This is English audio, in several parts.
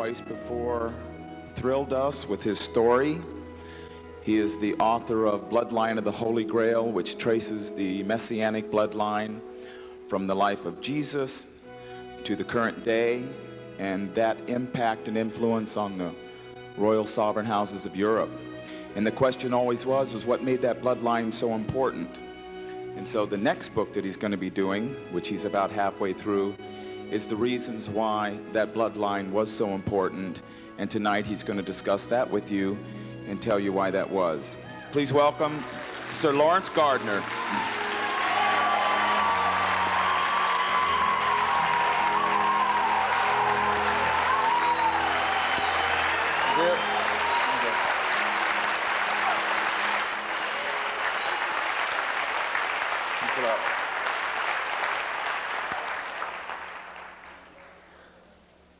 twice before thrilled us with his story. He is the author of Bloodline of the Holy Grail, which traces the messianic bloodline from the life of Jesus to the current day, and that impact and influence on the royal sovereign houses of Europe. And the question always was what made that bloodline so important? And so the next book that he's going to be doing, which he's about halfway through, is the reasons why that bloodline was so important. And tonight he's going to discuss that with you and tell you why that was. Please welcome Sir Laurence Gardner.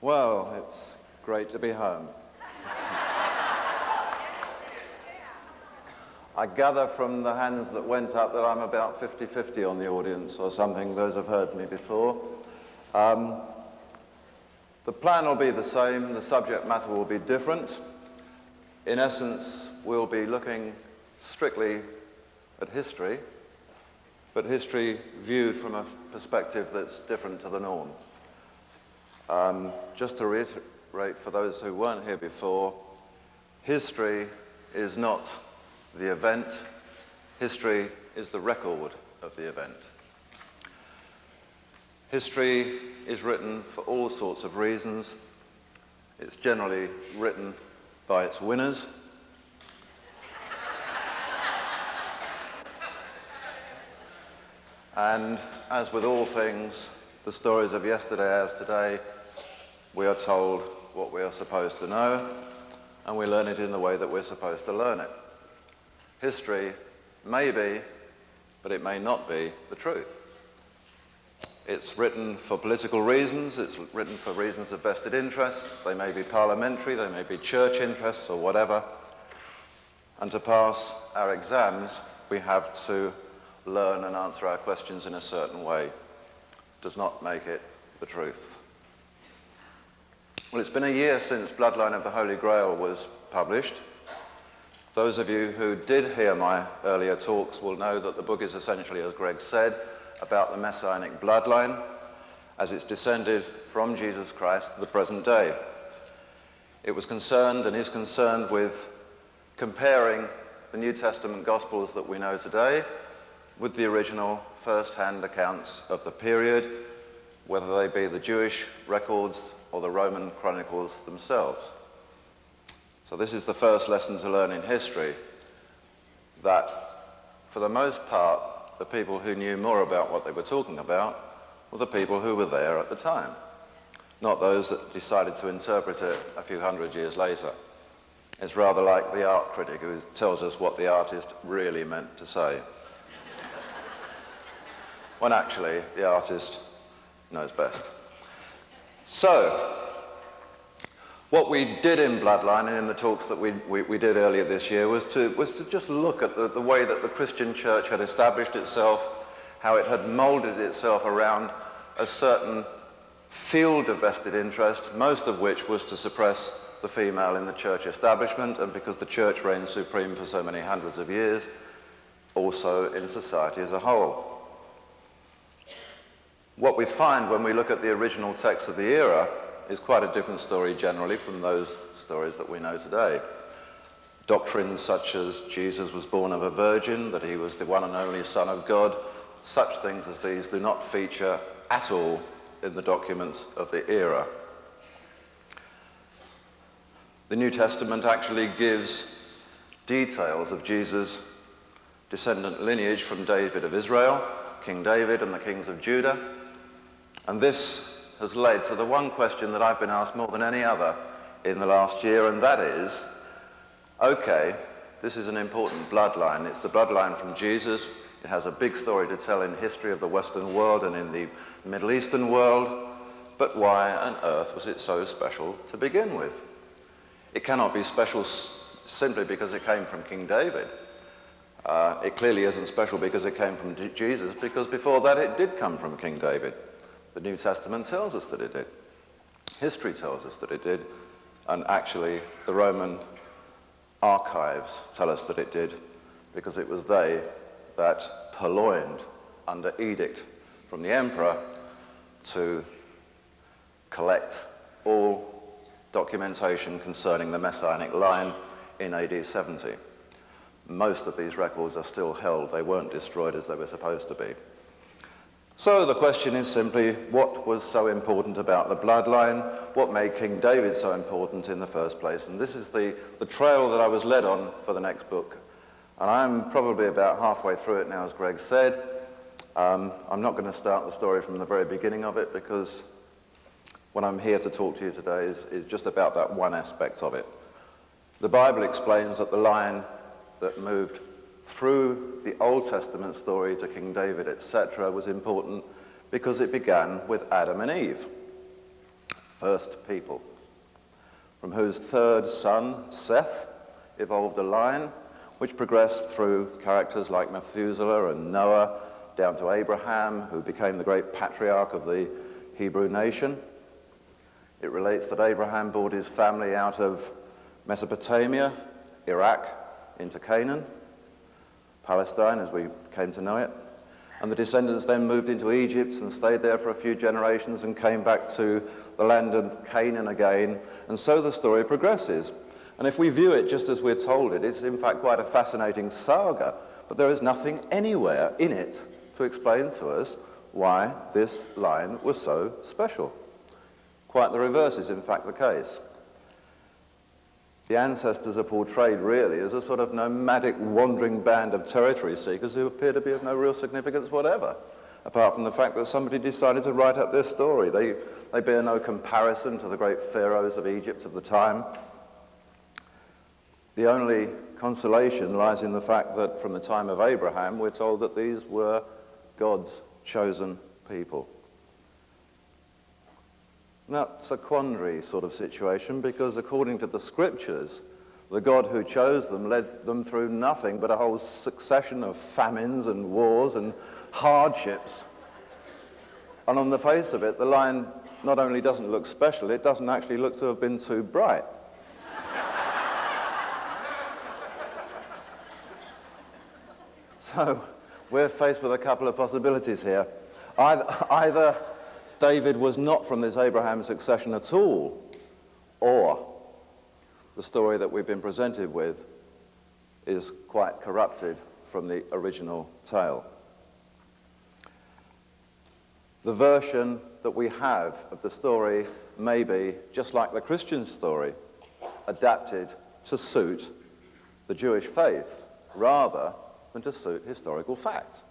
Well, it's great to be home. I gather from the hands that went up that I'm about 50-50 on the audience or something, those have heard me before. The plan will be the same, the subject matter will be different. In essence, we'll be looking strictly at history, but history viewed from a perspective that's different to the norm. Just to reiterate for those who weren't here before, history is not the event, history is the record of the event. History is written for all sorts of reasons. It's generally written by its winners. And as with all things, the stories of yesterday as today, we are told what we are supposed to know, and we learn it in the way that we're supposed to learn it. History may be, but it may not be, the truth. It's written for political reasons, it's written for reasons of vested interests. They may be parliamentary, they may be church interests or whatever. And to pass our exams, we have to learn and answer our questions in a certain way. Does not make it the truth. Well, it's been a year since Bloodline of the Holy Grail was published. Those of you who did hear my earlier talks will know that the book is essentially, as Greg said, about the messianic bloodline as it's descended from Jesus Christ to the present day. It was concerned and is concerned with comparing the New Testament Gospels that we know today with the original first-hand accounts of the period, whether they be the Jewish records or the Roman chronicles themselves. So this is the first lesson to learn in history, that for the most part, the people who knew more about what they were talking about were the people who were there at the time, not those that decided to interpret it a few hundred years later. It's rather like the art critic who tells us what the artist really meant to say. When actually, the artist knows best. So, what we did in Bloodline and in the talks that we did earlier this year was to just look at the way that the Christian church had established itself, how it had molded itself around a certain field of vested interest, most of which was to suppress the female in the church establishment, and because the church reigned supreme for so many hundreds of years, also in society as a whole. What we find when we look at the original texts of the era is quite a different story generally from those stories that we know today. Doctrines such as Jesus was born of a virgin, that he was the one and only Son of God, such things as these do not feature at all in the documents of the era. The New Testament actually gives details of Jesus' descendant lineage from David of Israel, King David and the kings of Judah, and this has led to the one question that I've been asked more than any other in the last year, and that is, okay, this is an important bloodline. It's the bloodline from Jesus. It has a big story to tell in history of the Western world and in the Middle Eastern world, but why on earth was it so special to begin with? It cannot be special simply because it came from King David. It clearly isn't special because it came from Jesus, because before that it did come from King David. The New Testament tells us that it did. History tells us that it did. And actually, the Roman archives tell us that it did, because it was they that purloined under edict from the emperor to collect all documentation concerning the Messianic line in AD 70. Most of these records are still held. They weren't destroyed as they were supposed to be. So the question is simply, what was so important about the bloodline? What made King David so important in the first place? And this is the trail that I was led on for the next book. And I'm probably about halfway through it now, as Greg said. I'm not going to start the story from the very beginning of it, because what I'm here to talk to you today is just about that one aspect of it. The Bible explains that the line that moved through the Old Testament story to King David, etc., was important because it began with Adam and Eve, first people, from whose third son, Seth, evolved a line which progressed through characters like Methuselah and Noah, down to Abraham, who became the great patriarch of the Hebrew nation. It relates that Abraham brought his family out of Mesopotamia, Iraq, into Canaan, Palestine as we came to know it. And the descendants then moved into Egypt and stayed there for a few generations and came back to the land of Canaan again. And so the story progresses. And if we view it just as we're told it, it's in fact quite a fascinating saga, but there is nothing anywhere in it to explain to us why this line was so special. Quite the reverse is in fact the case. The ancestors are portrayed really as a sort of nomadic wandering band of territory seekers who appear to be of no real significance whatever, apart from the fact that somebody decided to write up their story. They bear no comparison to the great pharaohs of Egypt of the time. The only consolation lies in the fact that from the time of Abraham, we're told that these were God's chosen people. That's a quandary sort of situation, because according to the scriptures, the God who chose them led them through nothing but a whole succession of famines and wars and hardships. And on the face of it, the line not only doesn't look special, it doesn't actually look to have been too bright. So we're faced with a couple of possibilities here. Either David was not from this Abraham succession at all, or the story that we've been presented with is quite corrupted from the original tale. The version that we have of the story may be, just like the Christian story, adapted to suit the Jewish faith rather than to suit historical fact.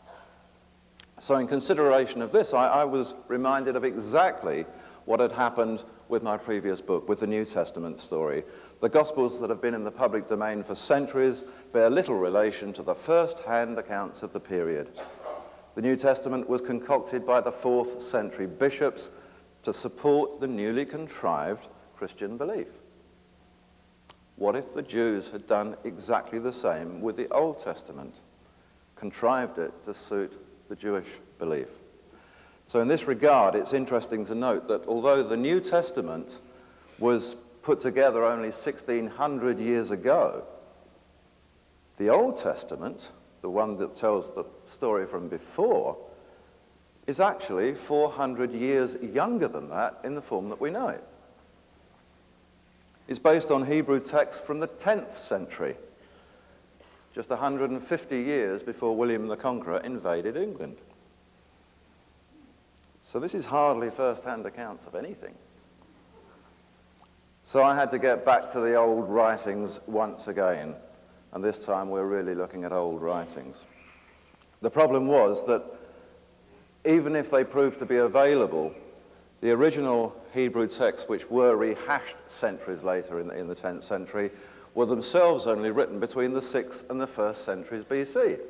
So in consideration of this, I was reminded of exactly what had happened with my previous book, with the New Testament story. The Gospels that have been in the public domain for centuries bear little relation to the first-hand accounts of the period. The New Testament was concocted by the 4th century bishops to support the newly contrived Christian belief. What if the Jews had done exactly the same with the Old Testament, contrived it to suit the Jewish belief? So in this regard, it's interesting to note that although the New Testament was put together only 1600 years ago, the Old Testament, the one that tells the story from before, is actually 400 years younger than that in the form that we know it. It's based on Hebrew texts from the 10th century, just 150 years before William the Conqueror invaded England. So this is hardly first-hand accounts of anything. So I had to get back to the old writings once again, and this time we're really looking at old writings. The problem was that even if they proved to be available, the original Hebrew texts, which were rehashed centuries later in the 10th century, were themselves only written between the 6th and the 1st centuries BC.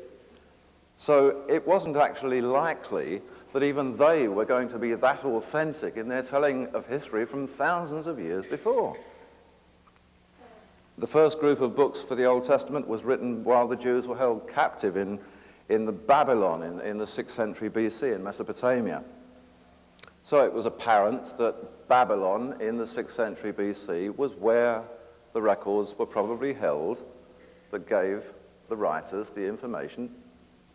So it wasn't actually likely that even they were going to be that authentic in their telling of history from thousands of years before. The first group of books for the Old Testament was written while the Jews were held captive in the Babylon in the 6th century BC in Mesopotamia. So it was apparent that Babylon in the 6th century BC was where the records were probably held that gave the writers the information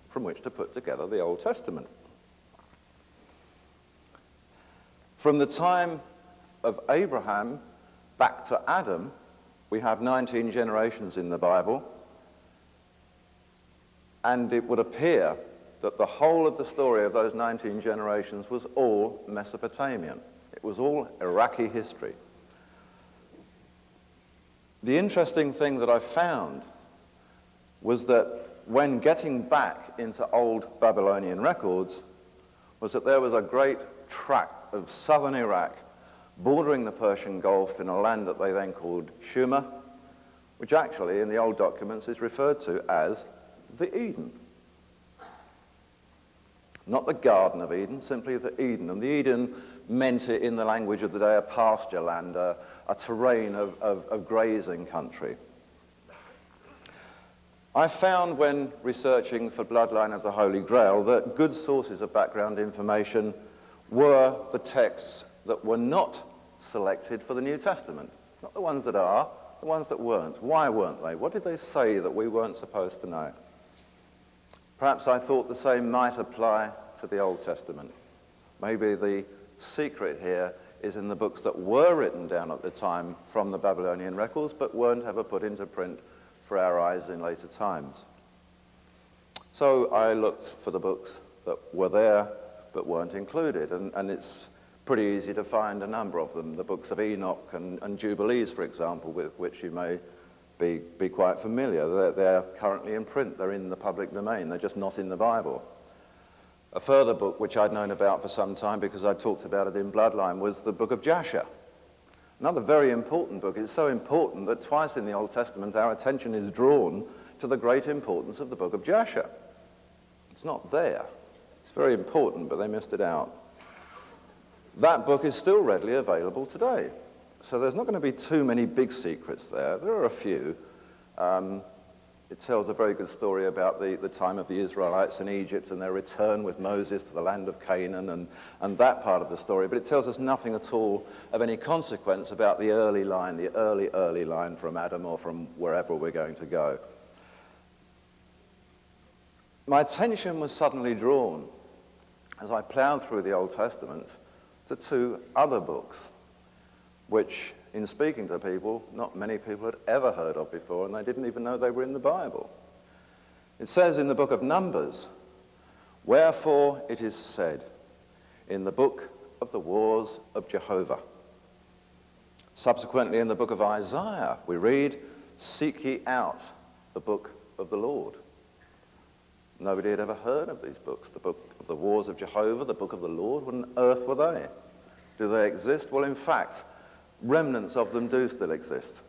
from which to put together the Old Testament. From the time of Abraham back to Adam, we have 19 generations in the Bible, and it would appear that the whole of the story of those 19 generations was all Mesopotamian. It was all Iraqi history. The interesting thing that I found was that when getting back into old Babylonian records, was that there was a great tract of southern Iraq bordering the Persian Gulf in a land that they then called Shumer, which actually in the old documents is referred to as the Eden. Not the Garden of Eden, simply the Eden. And the Eden meant it in the language of the day a pasture land, a terrain of grazing country. I found when researching for Bloodline of the Holy Grail that good sources of background information were the texts that were not selected for the New Testament. Not the ones that are, the ones that weren't. Why weren't they? What did they say that we weren't supposed to know? Perhaps I thought the same might apply to the Old Testament. Maybe the secret here is in the books that were written down at the time from the Babylonian records but weren't ever put into print for our eyes in later times. So I looked for the books that were there but weren't included, and it's pretty easy to find a number of them. The books of Enoch and Jubilees, for example, with which you may be quite familiar. They're currently in print. They're in the public domain. They're just not in the Bible. A further book which I'd known about for some time because I talked about it in Bloodline was the book of Jasher. Another very important book. It's so important that twice in the Old Testament our attention is drawn to the great importance of the book of Jasher. It's not there. It's very important, but they missed it out. That book is still readily available today. So there's not going to be too many big secrets there. There are a few. It tells a very good story about the time of the Israelites in Egypt and their return with Moses to the land of Canaan and that part of the story. But it tells us nothing at all of any consequence about the early line, the early line from Adam or from wherever we're going to go. My attention was suddenly drawn, as I plowed through the Old Testament, to two other books, which, in speaking to people, not many people had ever heard of before, and they didn't even know they were in the Bible. It says in the book of Numbers, "Wherefore it is said in the book of the wars of Jehovah." Subsequently, in the book of Isaiah, we read, "Seek ye out the book of the Lord." Nobody had ever heard of these books. The book of the wars of Jehovah, the book of the Lord. What on earth were they? Do they exist? Well, in fact, remnants of them do still exist.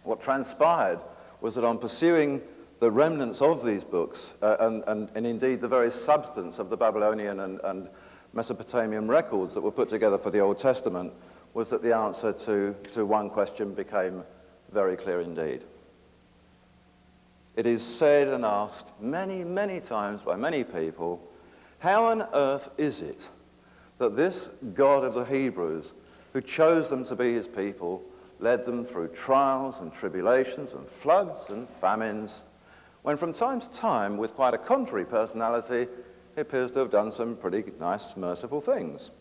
What transpired was that on pursuing the remnants of these books, and indeed the very substance of the Babylonian and Mesopotamian records that were put together for the Old Testament, was that the answer to one question became very clear indeed. It is said and asked many, many times by many people, how on earth is it that this God of the Hebrews, who chose them to be his people, led them through trials and tribulations and floods and famines, when from time to time, with quite a contrary personality, he appears to have done some pretty nice, merciful things.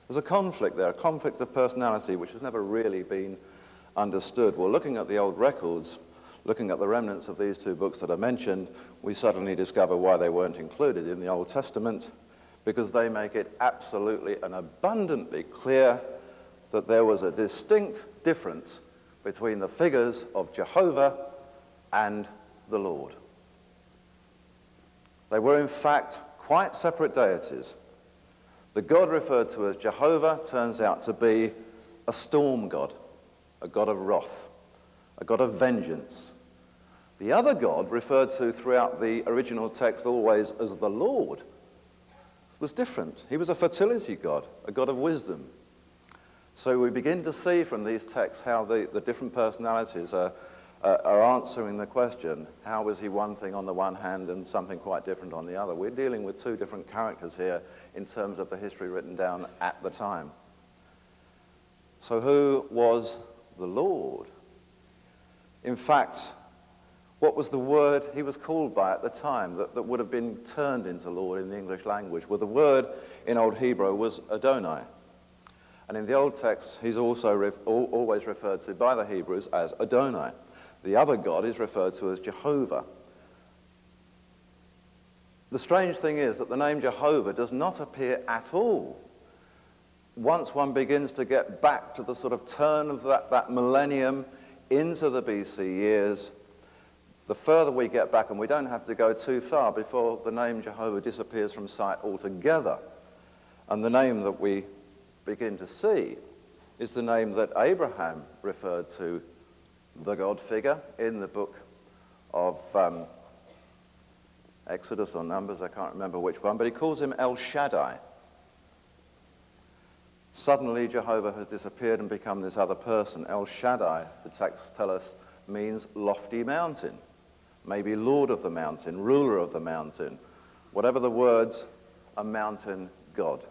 There's a conflict there, a conflict of personality which has never really been understood. Well, looking at the old records, looking at the remnants of these two books that I mentioned, we suddenly discover why they weren't included in the Old Testament, because they make it absolutely and abundantly clear that there was a distinct difference between the figures of Jehovah and the Lord. They were in fact quite separate deities. The God referred to as Jehovah turns out to be a storm god, a god of wrath, a god of vengeance. The other god, referred to throughout the original text always as the Lord, was different. He was a fertility god, a god of wisdom. So we begin to see from these texts how the different personalities are are answering the question, how was he one thing on the one hand and something quite different on the other? We're dealing with two different characters here in terms of the history written down at the time. So who was the Lord? In fact, what was the word he was called by at the time that would have been turned into Lord in the English language? Well, the word in Old Hebrew was Adonai. And in the Old text, he's also always referred to by the Hebrews as Adonai. The other God is referred to as Jehovah. The strange thing is that the name Jehovah does not appear at all once one begins to get back to the sort of turn of that millennium into the BC years. The further we get back, and we don't have to go too far before the name Jehovah disappears from sight altogether. And the name that we begin to see is the name that Abraham referred to the God figure in the book of Exodus or Numbers, I can't remember which one, but he calls him El Shaddai. Suddenly Jehovah has disappeared and become this other person. El Shaddai, the texts tell us, means lofty mountain, maybe Lord of the mountain, ruler of the mountain, whatever the words, a mountain god.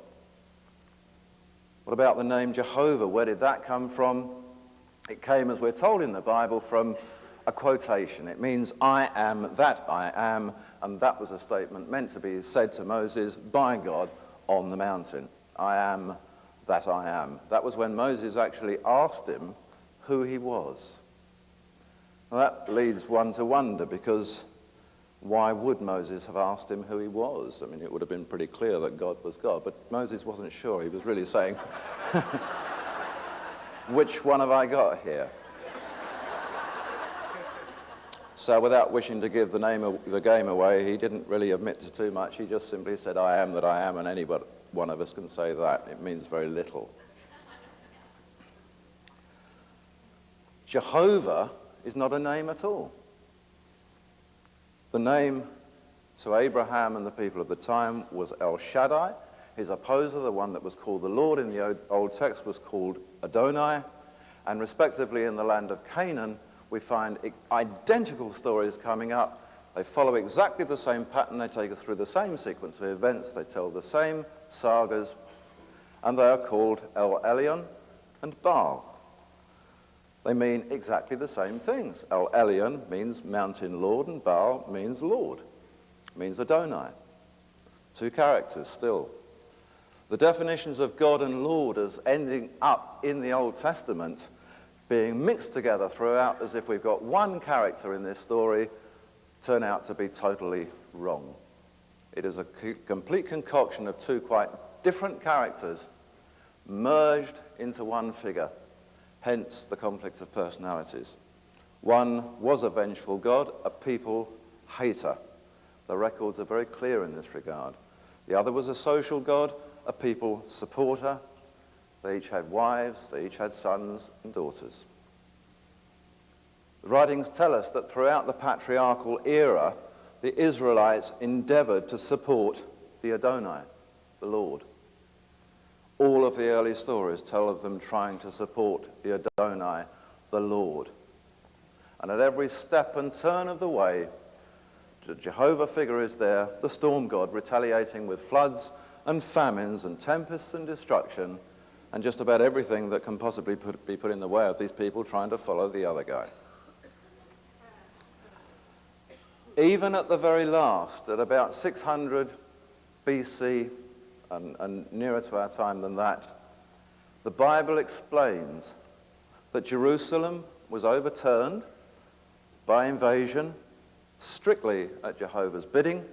What about the name Jehovah? Where did that come from? It came, as we're told in the Bible, from a quotation. It means, I am that I am, and that was a statement meant to be said to Moses by God on the mountain. I am that I am. That was when Moses actually asked him who he was. Well, that leads one to wonder, because why would Moses have asked him who he was? I mean, it would have been pretty clear that God was God, but Moses wasn't sure. He was really saying, which one have I got here? So without wishing to give the game away, he didn't really admit to too much. He just simply said, I am that I am, and any one of us can say that. It means very little. Jehovah is not a name at all. The name to Abraham and the people of the time was El Shaddai. His opposer, the one that was called the Lord in the Old text, was called Adonai. And respectively in the land of Canaan, we find identical stories coming up. They follow exactly the same pattern. They take us through the same sequence of events. They tell the same sagas. And they are called El Elyon and Baal. They mean exactly the same things. El Elyon means mountain lord, and Baal means lord. It means Adonai. Two characters still. The definitions of God and Lord as ending up in the Old Testament being mixed together throughout as if we've got one character in this story turn out to be totally wrong. It is a complete concoction of two quite different characters merged into one figure. Hence the conflict of personalities. One was a vengeful God, a people hater. The records are very clear in this regard. The other was a social God, a people supporter. They each had wives, they each had sons and daughters. The writings tell us that throughout the patriarchal era, the Israelites endeavored to support the Adonai, the Lord. All of the early stories tell of them trying to support the Adonai, the Lord. And at every step and turn of the way, the Jehovah figure is there, the storm god, retaliating with floods and famines and tempests and destruction, and just about everything that can possibly be put in the way of these people trying to follow the other guy. Even at the very last, at about 600 BC, and nearer to our time than that, the Bible explains that Jerusalem was overturned by invasion, strictly at Jehovah's bidding,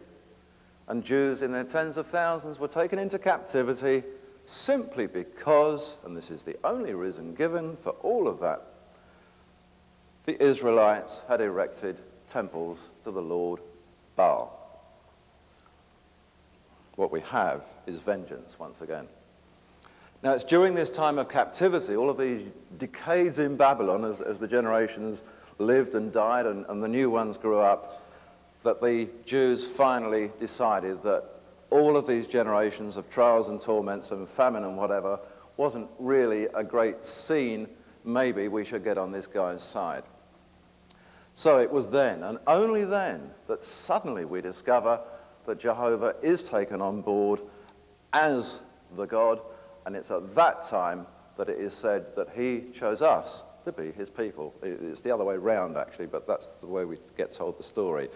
and Jews in their tens of thousands were taken into captivity simply because, and this is the only reason given for all of that, the Israelites had erected temples to the Lord Baal. What we have is vengeance once again. Now, it's during this time of captivity, all of these decades in Babylon, as the generations lived and died and the new ones grew up, that the Jews finally decided that all of these generations of trials and torments and famine and whatever wasn't really a great scene. Maybe we should get on this guy's side. So it was then, and only then, that suddenly we discover that Jehovah is taken on board as the God, and it's at that time that it is said that he chose us to be his people. It's the other way round, actually, but that's the way we get told the story.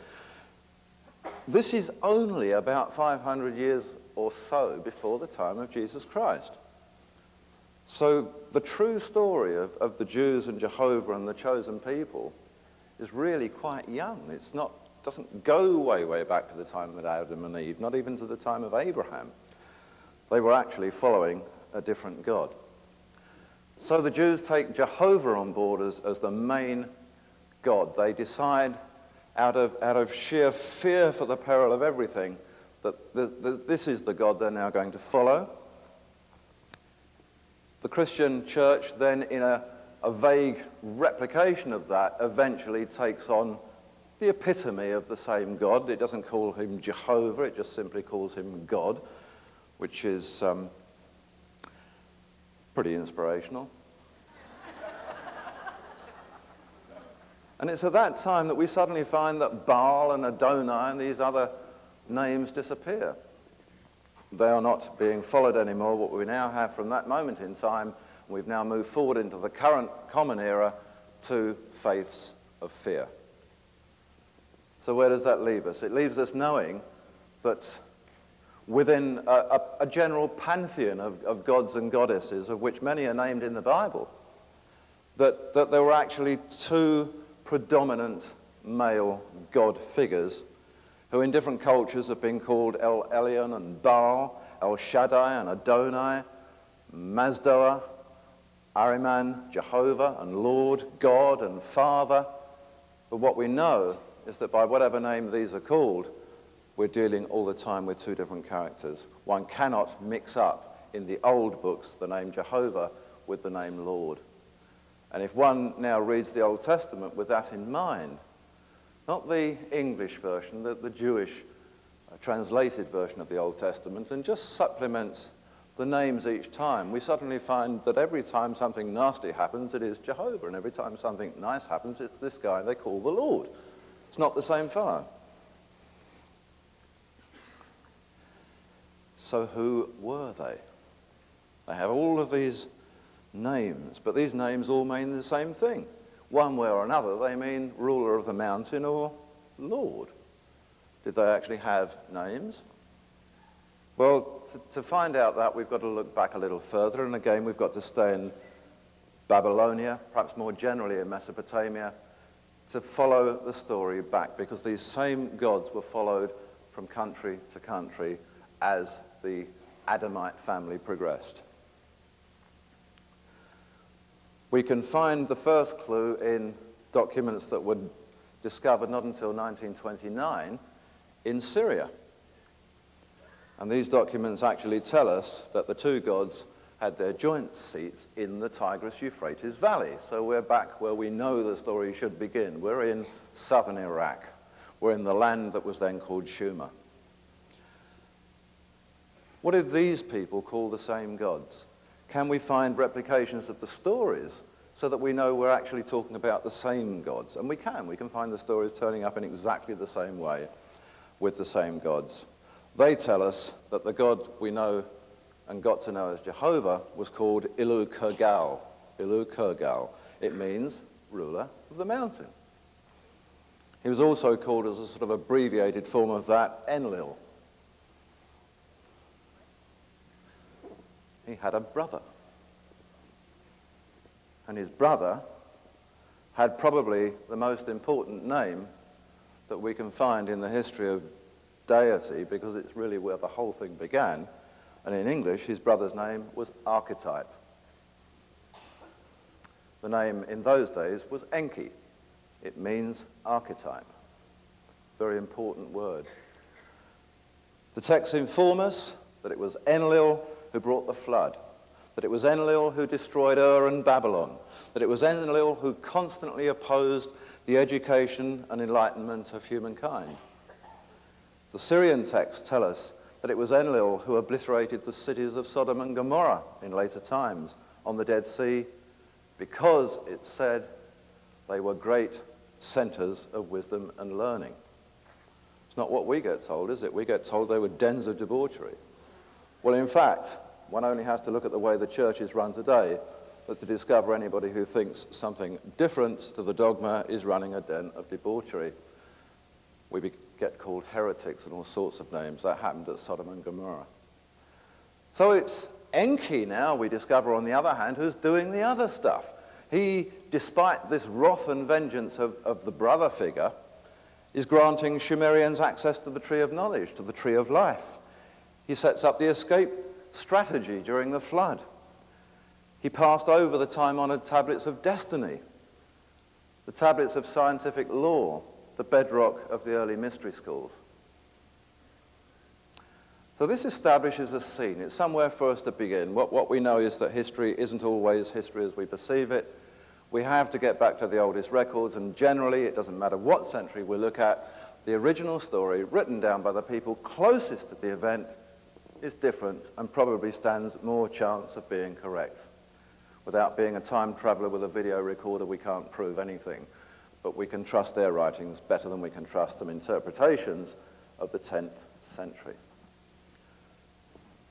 This is only about 500 years or so before the time of Jesus Christ. So the true story of the Jews and Jehovah and the chosen people is really quite young. Doesn't go way back to the time of Adam and Eve, not even to the time of Abraham. They were actually following a different God. So the Jews take Jehovah on board as the main God. They decide out of sheer fear for the peril of everything that this is the God they're now going to follow. The Christian church then, in a vague replication of that, eventually takes on the epitome of the same God. It doesn't call him Jehovah, it just simply calls him God, which is pretty inspirational. And it's at that time that we suddenly find that Baal and Adonai and these other names disappear. They are not being followed anymore. What we now have from that moment in time, we've now moved forward into the current common era to faiths of fear. So where does that leave us? It leaves us knowing that within a general pantheon of gods and goddesses, of which many are named in the Bible, that there were actually two predominant male god figures who in different cultures have been called El Elyon and Baal, El Shaddai and Adonai, Mazdoa, Ahriman, Jehovah and Lord, God and Father. But what we know is that by whatever name these are called, we're dealing all the time with two different characters. One cannot mix up in the old books the name Jehovah with the name Lord. And if one now reads the Old Testament with that in mind, not the English version, the Jewish translated version of the Old Testament, and just supplements the names each time, we suddenly find that every time something nasty happens, it is Jehovah, and every time something nice happens, it's this guy they call the Lord. It's not the same fellow. So who were they? They have all of these names, but these names all mean the same thing. One way or another, they mean ruler of the mountain or Lord. Did they actually have names? Well, to find out that, we've got to look back a little further, and again, we've got to stay in Babylonia, perhaps more generally in Mesopotamia, to follow the story back, because these same gods were followed from country to country as the Adamite family progressed. We can find the first clue in documents that were discovered not until 1929 in Syria. And these documents actually tell us that the two gods had their joint seats in the Tigris-Euphrates Valley. So we're back where we know the story should begin. We're in southern Iraq. We're in the land that was then called Shumer. What did these people call the same gods? Can we find replications of the stories so that we know we're actually talking about the same gods? And we can. We can find the stories turning up in exactly the same way with the same gods. They tell us that the God we know and got to know as Jehovah was called Ilu Kurgal. Ilu Kurgal. It means ruler of the mountain. He was also called, as a sort of abbreviated form of that, Enlil. He had a brother. And his brother had probably the most important name that we can find in the history of deity, because it's really where the whole thing began. And in English, his brother's name was Archetype. The name in those days was Enki. It means archetype. Very important word. The texts inform us that it was Enlil who brought the flood, that it was Enlil who destroyed Ur and Babylon, that it was Enlil who constantly opposed the education and enlightenment of humankind. The Syrian texts tell us that it was Enlil who obliterated the cities of Sodom and Gomorrah in later times on the Dead Sea, because, it said, they were great centers of wisdom and learning. It's not what we get told, is it? We get told they were dens of debauchery. Well, in fact, one only has to look at the way the church is run today to discover anybody who thinks something different to the dogma is running a den of debauchery. We get called heretics and all sorts of names. That happened at Sodom and Gomorrah. So it's Enki now, we discover, on the other hand, who's doing the other stuff. He, despite this wrath and vengeance of the brother figure, is granting Sumerians access to the tree of knowledge, to the tree of life. He sets up the escape strategy during the flood. He passed over the time-honored tablets of destiny, the tablets of scientific law, the bedrock of the early mystery schools. So this establishes a scene. It's somewhere for us to begin. What we know is that history isn't always history as we perceive it. We have to get back to the oldest records, and generally, it doesn't matter what century we look at, the original story written down by the people closest to the event is different and probably stands more chance of being correct. Without being a time traveler with a video recorder, we can't prove anything, but we can trust their writings better than we can trust some interpretations of the 10th century.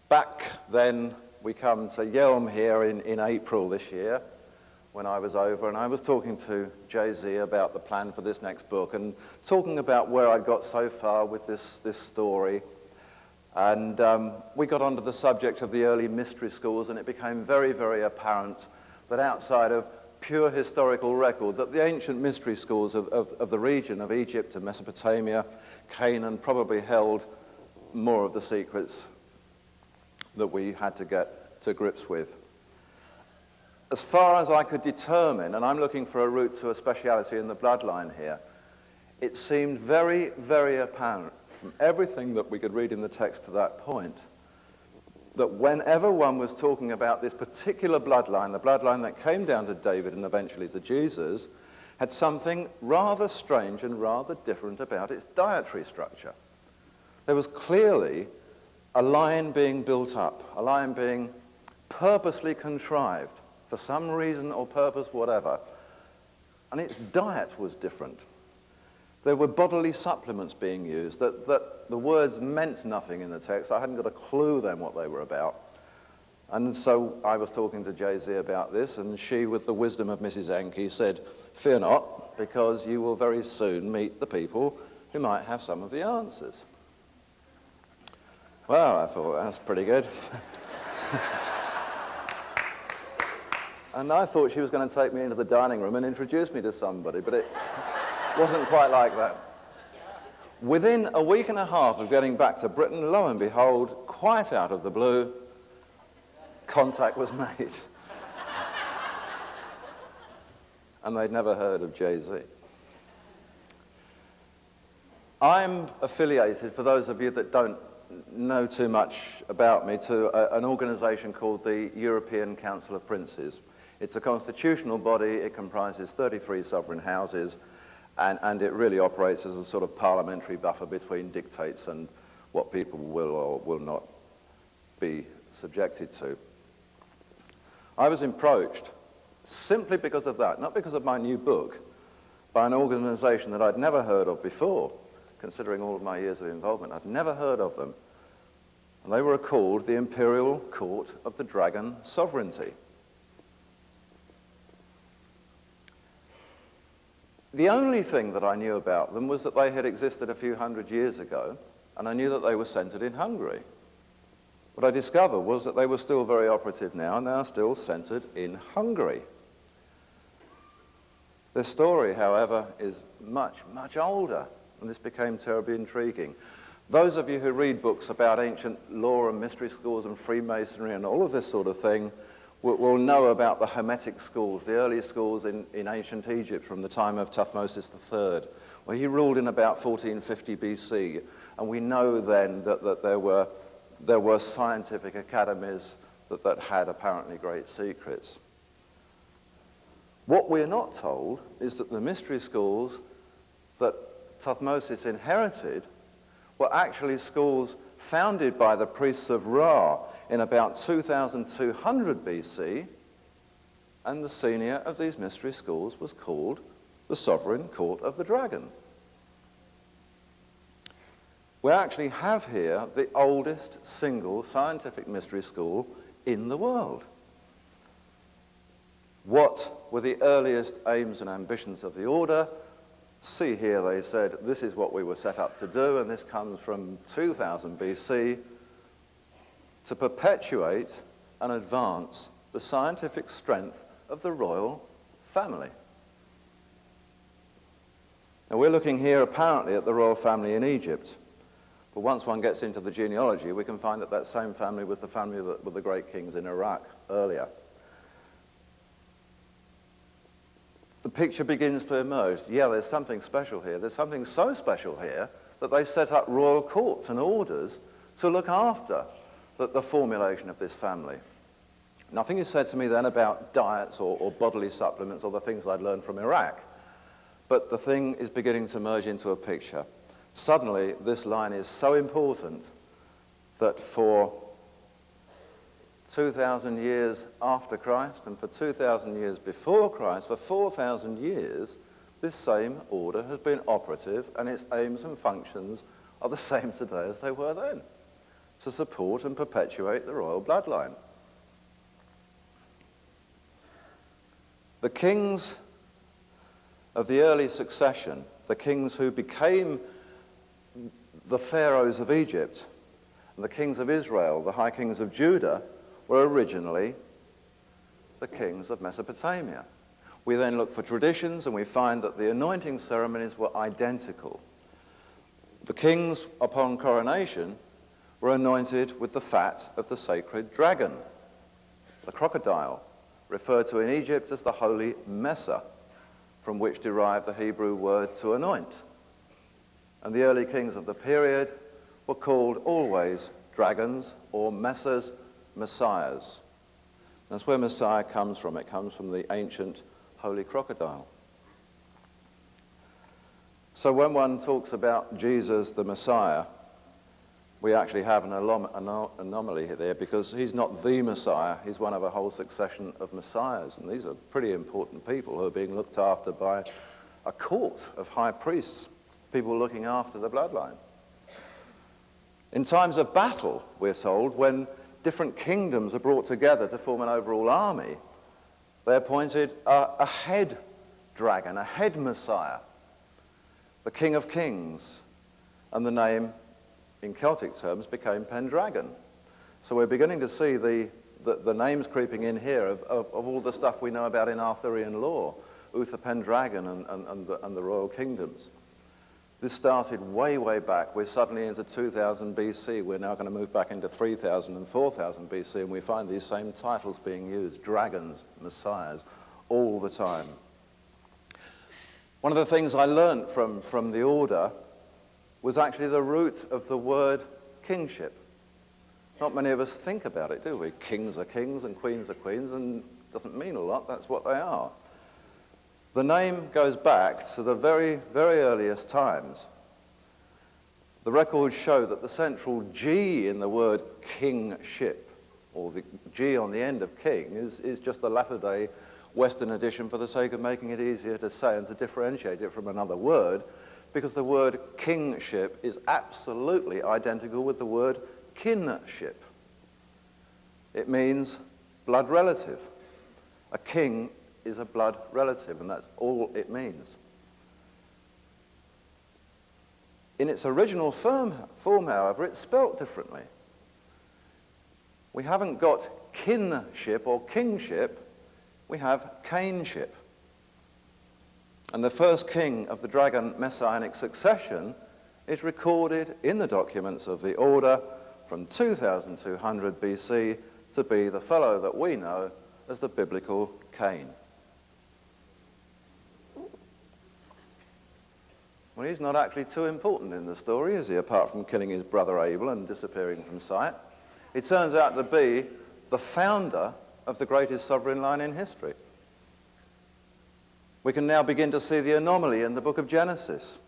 Back then, we come to Yelm here in April this year, when I was over, and I was talking to Jay-Z about the plan for this next book and talking about where I'd got so far with this story. And we got onto the subject of the early mystery schools, and it became very, very apparent that outside of pure historical record, that the ancient mystery schools of the region of Egypt and Mesopotamia, Canaan, probably held more of the secrets that we had to get to grips with. As far as I could determine, and I'm looking for a route to a speciality in the bloodline here, it seemed very, very apparent from everything that we could read in the text to that point, that whenever one was talking about this particular bloodline, the bloodline that came down to David and eventually to Jesus, had something rather strange and rather different about its dietary structure. There was clearly a line being built up, a line being purposely contrived for some reason or purpose, whatever, and its diet was different. There were bodily supplements being used, that the words meant nothing in the text. I hadn't got a clue then what they were about. And so I was talking to Jay-Z about this, and she, with the wisdom of Mrs. Enki, said, "Fear not, because you will very soon meet the people who might have some of the answers." Well, I thought, that's pretty good. And I thought she was going to take me into the dining room and introduce me to somebody, but it wasn't quite like that. Within a week and a half of getting back to Britain, lo and behold, quite out of the blue, contact was made. And they'd never heard of Jay-Z. I'm affiliated, for those of you that don't know too much about me, to an organization called the European Council of Princes. It's a constitutional body. It comprises 33 sovereign houses, and it really operates as a sort of parliamentary buffer between dictates and what people will or will not be subjected to. I was approached simply because of that, not because of my new book, by an organization that I'd never heard of before, considering all of my years of involvement. I'd never heard of them. And they were called the Imperial Court of the Dragon Sovereignty. The only thing that I knew about them was that they had existed a few hundred years ago, and I knew that they were centered in Hungary. What I discovered was that they were still very operative now, and they are still centered in Hungary. Their story, however, is much, much older, and this became terribly intriguing. Those of you who read books about ancient law and mystery schools and Freemasonry and all of this sort of thing will know about the Hermetic schools, the early schools in ancient Egypt from the time of Thutmose III, where he ruled in about 1450 BC. And we know then that there were scientific academies that had apparently great secrets. What we're not told is that the mystery schools that Thutmose inherited were actually schools founded by the priests of Ra in about 2200 BC, and the senior of these mystery schools was called the sovereign court of the dragon. We actually have here the oldest single scientific mystery school in the world. What were the earliest aims and ambitions of the order? See here, they said, this is what we were set up to do, and this comes from 2000 BC, to perpetuate and advance the scientific strength of the royal family. Now, we're looking here apparently at the royal family in Egypt, but once one gets into the genealogy, we can find that that same family was the family that were the great kings in Iraq earlier. The picture begins to emerge. Yeah, there's something special here. There's something so special here that they set up royal courts and orders to look after the formulation of this family. Nothing is said to me then about diets or bodily supplements or the things I'd learned from Iraq. But the thing is beginning to merge into a picture. Suddenly, this line is so important that for 2,000 years after Christ and for 2,000 years before Christ, for 4,000 years, this same order has been operative, and its aims and functions are the same today as they were then, to support and perpetuate the royal bloodline. The kings of the early succession, the kings who became the pharaohs of Egypt, and the kings of Israel, the high kings of Judah, were originally the kings of Mesopotamia. We then look for traditions, and we find that the anointing ceremonies were identical. The kings, upon coronation, were anointed with the fat of the sacred dragon, the crocodile, referred to in Egypt as the holy Mesa, from which derived the Hebrew word to anoint. And the early kings of the period were called always dragons or Mesas, messiahs. That's where Messiah comes from. It comes from the ancient holy crocodile. So when one talks about Jesus the Messiah, we actually have an anomaly there, because he's not the Messiah, he's one of a whole succession of messiahs. And these are pretty important people who are being looked after by a court of high priests, people looking after the bloodline. In times of battle, we're told, when different kingdoms are brought together to form an overall army, they appointed a head dragon, a head Messiah, the King of Kings, and the name, in Celtic terms, became Pendragon. So we're beginning to see the names creeping in here of all the stuff we know about in Arthurian lore, Uther Pendragon and the royal kingdoms. This started way, way back. We're suddenly into 2000 BC. We're now going to move back into 3000 and 4000 BC, and we find these same titles being used, dragons, messiahs, all the time. One of the things I learned from the order was actually the root of the word kingship. Not many of us think about it, do we? Kings are kings and queens are queens, and it doesn't mean a lot. That's what they are. The name goes back to the very, very earliest times. The records show that the central G in the word kingship, or the G on the end of king, is just the latter-day Western addition for the sake of making it easier to say and to differentiate it from another word, because the word kingship is absolutely identical with the word kinship. It means blood relative. A king is a blood relative, and that's all it means. In its original form, however, it's spelt differently. We haven't got kinship or kingship, we have cainship. And the first king of the dragon messianic succession is recorded in the documents of the order from 2200 BC to be the fellow that we know as the biblical Cain. Well, he's not actually too important in the story, is he, apart from killing his brother Abel and disappearing from sight? He turns out to be the founder of the greatest sovereign line in history. We can now begin to see the anomaly in the book of Genesis.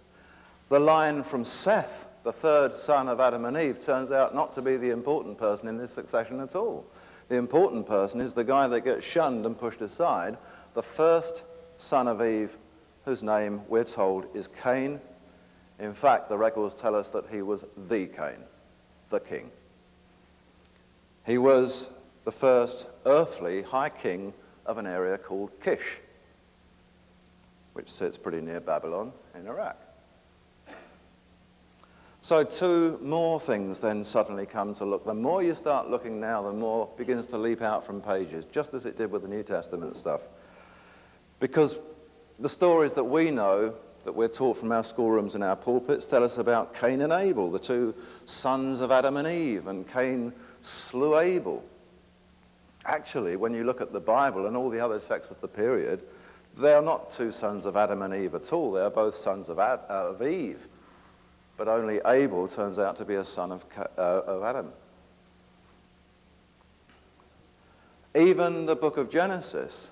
The line from Seth, the third son of Adam and Eve, turns out not to be the important person in this succession at all. The important person is the guy that gets shunned and pushed aside, the first son of Eve, whose name, we're told, is Cain. In fact, the records tell us that he was the Cain, the king. He was the first earthly high king of an area called Kish, which sits pretty near Babylon in Iraq. So two more things then suddenly come to look. The more you start looking now, the more begins to leap out from pages, just as it did with the New Testament stuff. Because the stories that we know, that we're taught from our schoolrooms and our pulpits, tell us about Cain and Abel, the two sons of Adam and Eve, and Cain slew Abel. Actually, when you look at the Bible and all the other texts of the period, they are not two sons of Adam and Eve at all. They are both sons of Eve. But only Abel turns out to be a son of Adam. Even the book of Genesis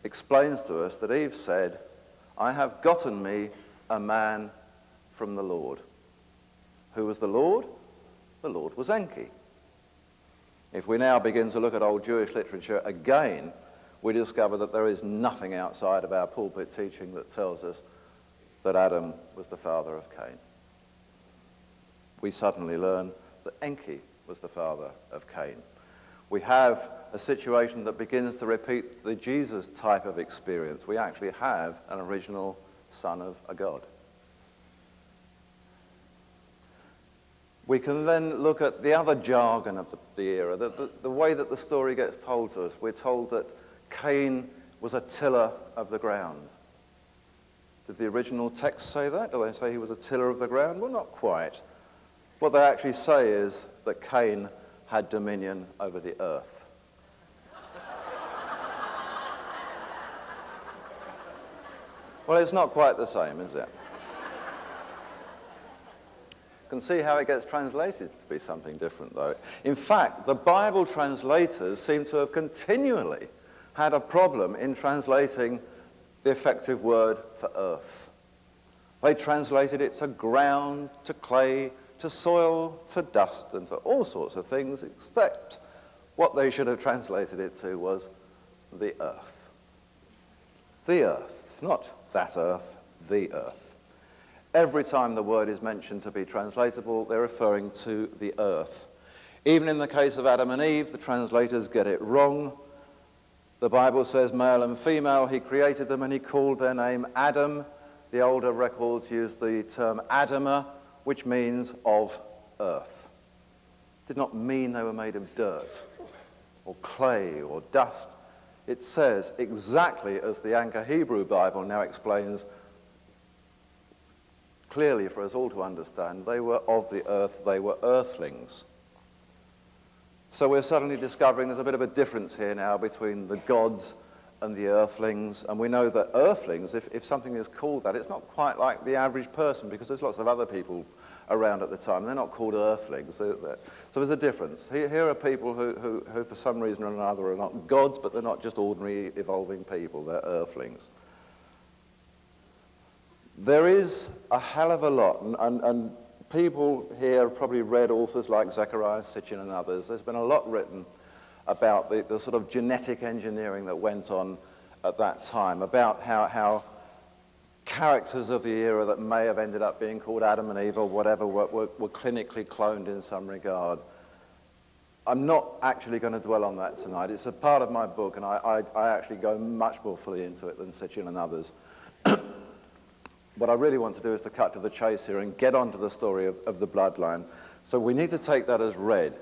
explains to us that Eve said, I have gotten me a man from the Lord. Who was the Lord? The Lord was Enki. If we now begin to look at old Jewish literature again, we discover that there is nothing outside of our pulpit teaching that tells us that Adam was the father of Cain. We suddenly learn that Enki was the father of Cain. We have a situation that begins to repeat the Jesus type of experience. We actually have an original son of a god. We can then look at the other jargon of the era, the way that the story gets told to us. We're told that Cain was a tiller of the ground. Did the original text say that? Do they say he was a tiller of the ground? Well, not quite. What they actually say is that Cain had dominion over the earth. Well, it's not quite the same, is it? You can see how it gets translated to be something different, though. In fact, the Bible translators seem to have continually had a problem in translating the effective word for earth. They translated it to ground, to clay, to soil, to dust, and to all sorts of things, except what they should have translated it to was the earth. The earth, not that earth, the earth. Every time the word is mentioned to be translatable, they're referring to the earth. Even in the case of Adam and Eve, the translators get it wrong. The Bible says male and female, he created them and he called their name Adam. The older records use the term Adama, which means of earth. It did not mean they were made of dirt or clay or dust. It says exactly as the Anchor Hebrew Bible now explains clearly for us all to understand, they were of the earth, they were earthlings. So we're suddenly discovering there's a bit of a difference here now between the gods and the earthlings, and we know that earthlings, if something is called that, it's not quite like the average person, because there's lots of other people around at the time. They're not called earthlings. So there's a difference. Here are people who for some reason or another are not gods, but they're not just ordinary evolving people, they're earthlings. There is a hell of a lot, and people here have probably read authors like Zecharia Sitchin and others. There's been a lot written about the sort of genetic engineering that went on at that time, about how characters of the era that may have ended up being called Adam and Eve or whatever were clinically cloned in some regard. I'm not actually going to dwell on that tonight. It's a part of my book, and I actually go much more fully into it than Sitchin and others. What I really want to do is to cut to the chase here and get onto the story of the bloodline. So we need to take that as read,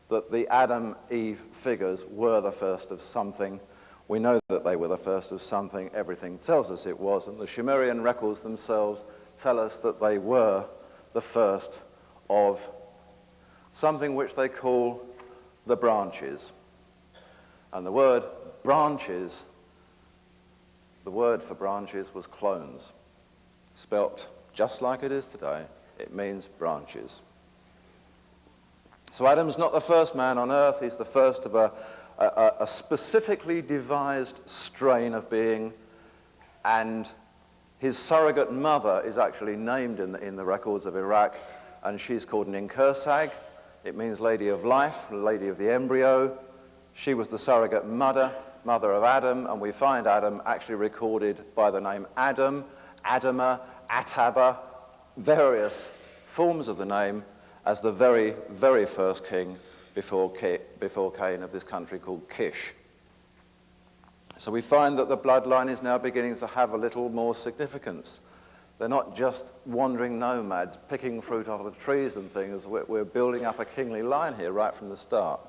that the Adam-Eve figures were the first of something. We know that they were the first of something. Everything tells us it was, and the Sumerian records themselves tell us that they were the first of something which they call the branches. And the word branches, the word for branches was clones. Spelt just like it is today, it means branches. So Adam's not the first man on earth, he's the first of a specifically devised strain of being, and his surrogate mother is actually named in the records of Iraq, and she's called Ninkursag. It means lady of life, lady of the embryo. She was the surrogate mother. mother of Adam, and we find Adam actually recorded by the name Adam, Adama, Ataba, various forms of the name, as the very, very first king before Cain of this country called Kish. So we find that the bloodline is now beginning to have a little more significance. They're not just wandering nomads picking fruit off of trees and things. We're building up a kingly line here right from the start.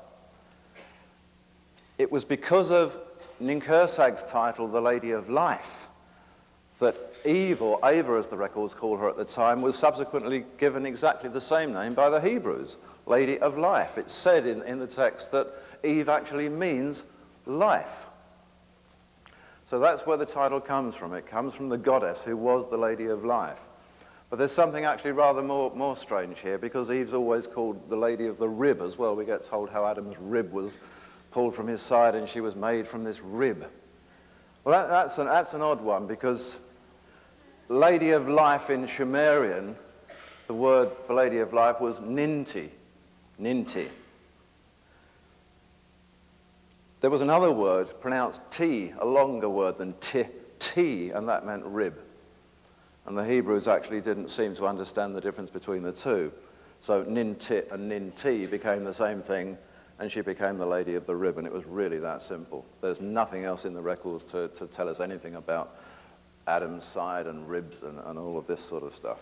It was because of Ninkersag's title, the Lady of Life, that Eve, or Ava as the records call her at the time, was subsequently given exactly the same name by the Hebrews, Lady of Life. It's said in the text that Eve actually means life. So that's where the title comes from. It comes from the goddess who was the Lady of Life. But there's something actually rather more strange here, because Eve's always called the Lady of the Rib as well. We get told how Adam's rib was pulled from his side and she was made from this rib. Well, that's an odd one, because Lady of Life in Sumerian, the word for Lady of Life was Ninti. Ninti. There was another word pronounced T, a longer word than T, and that meant rib. And the Hebrews actually didn't seem to understand the difference between the two. So Nintit and Ninti became the same thing, and she became the Lady of the Rib, and it was really that simple. There's nothing else in the records to tell us anything about Adam's side and ribs and all of this sort of stuff.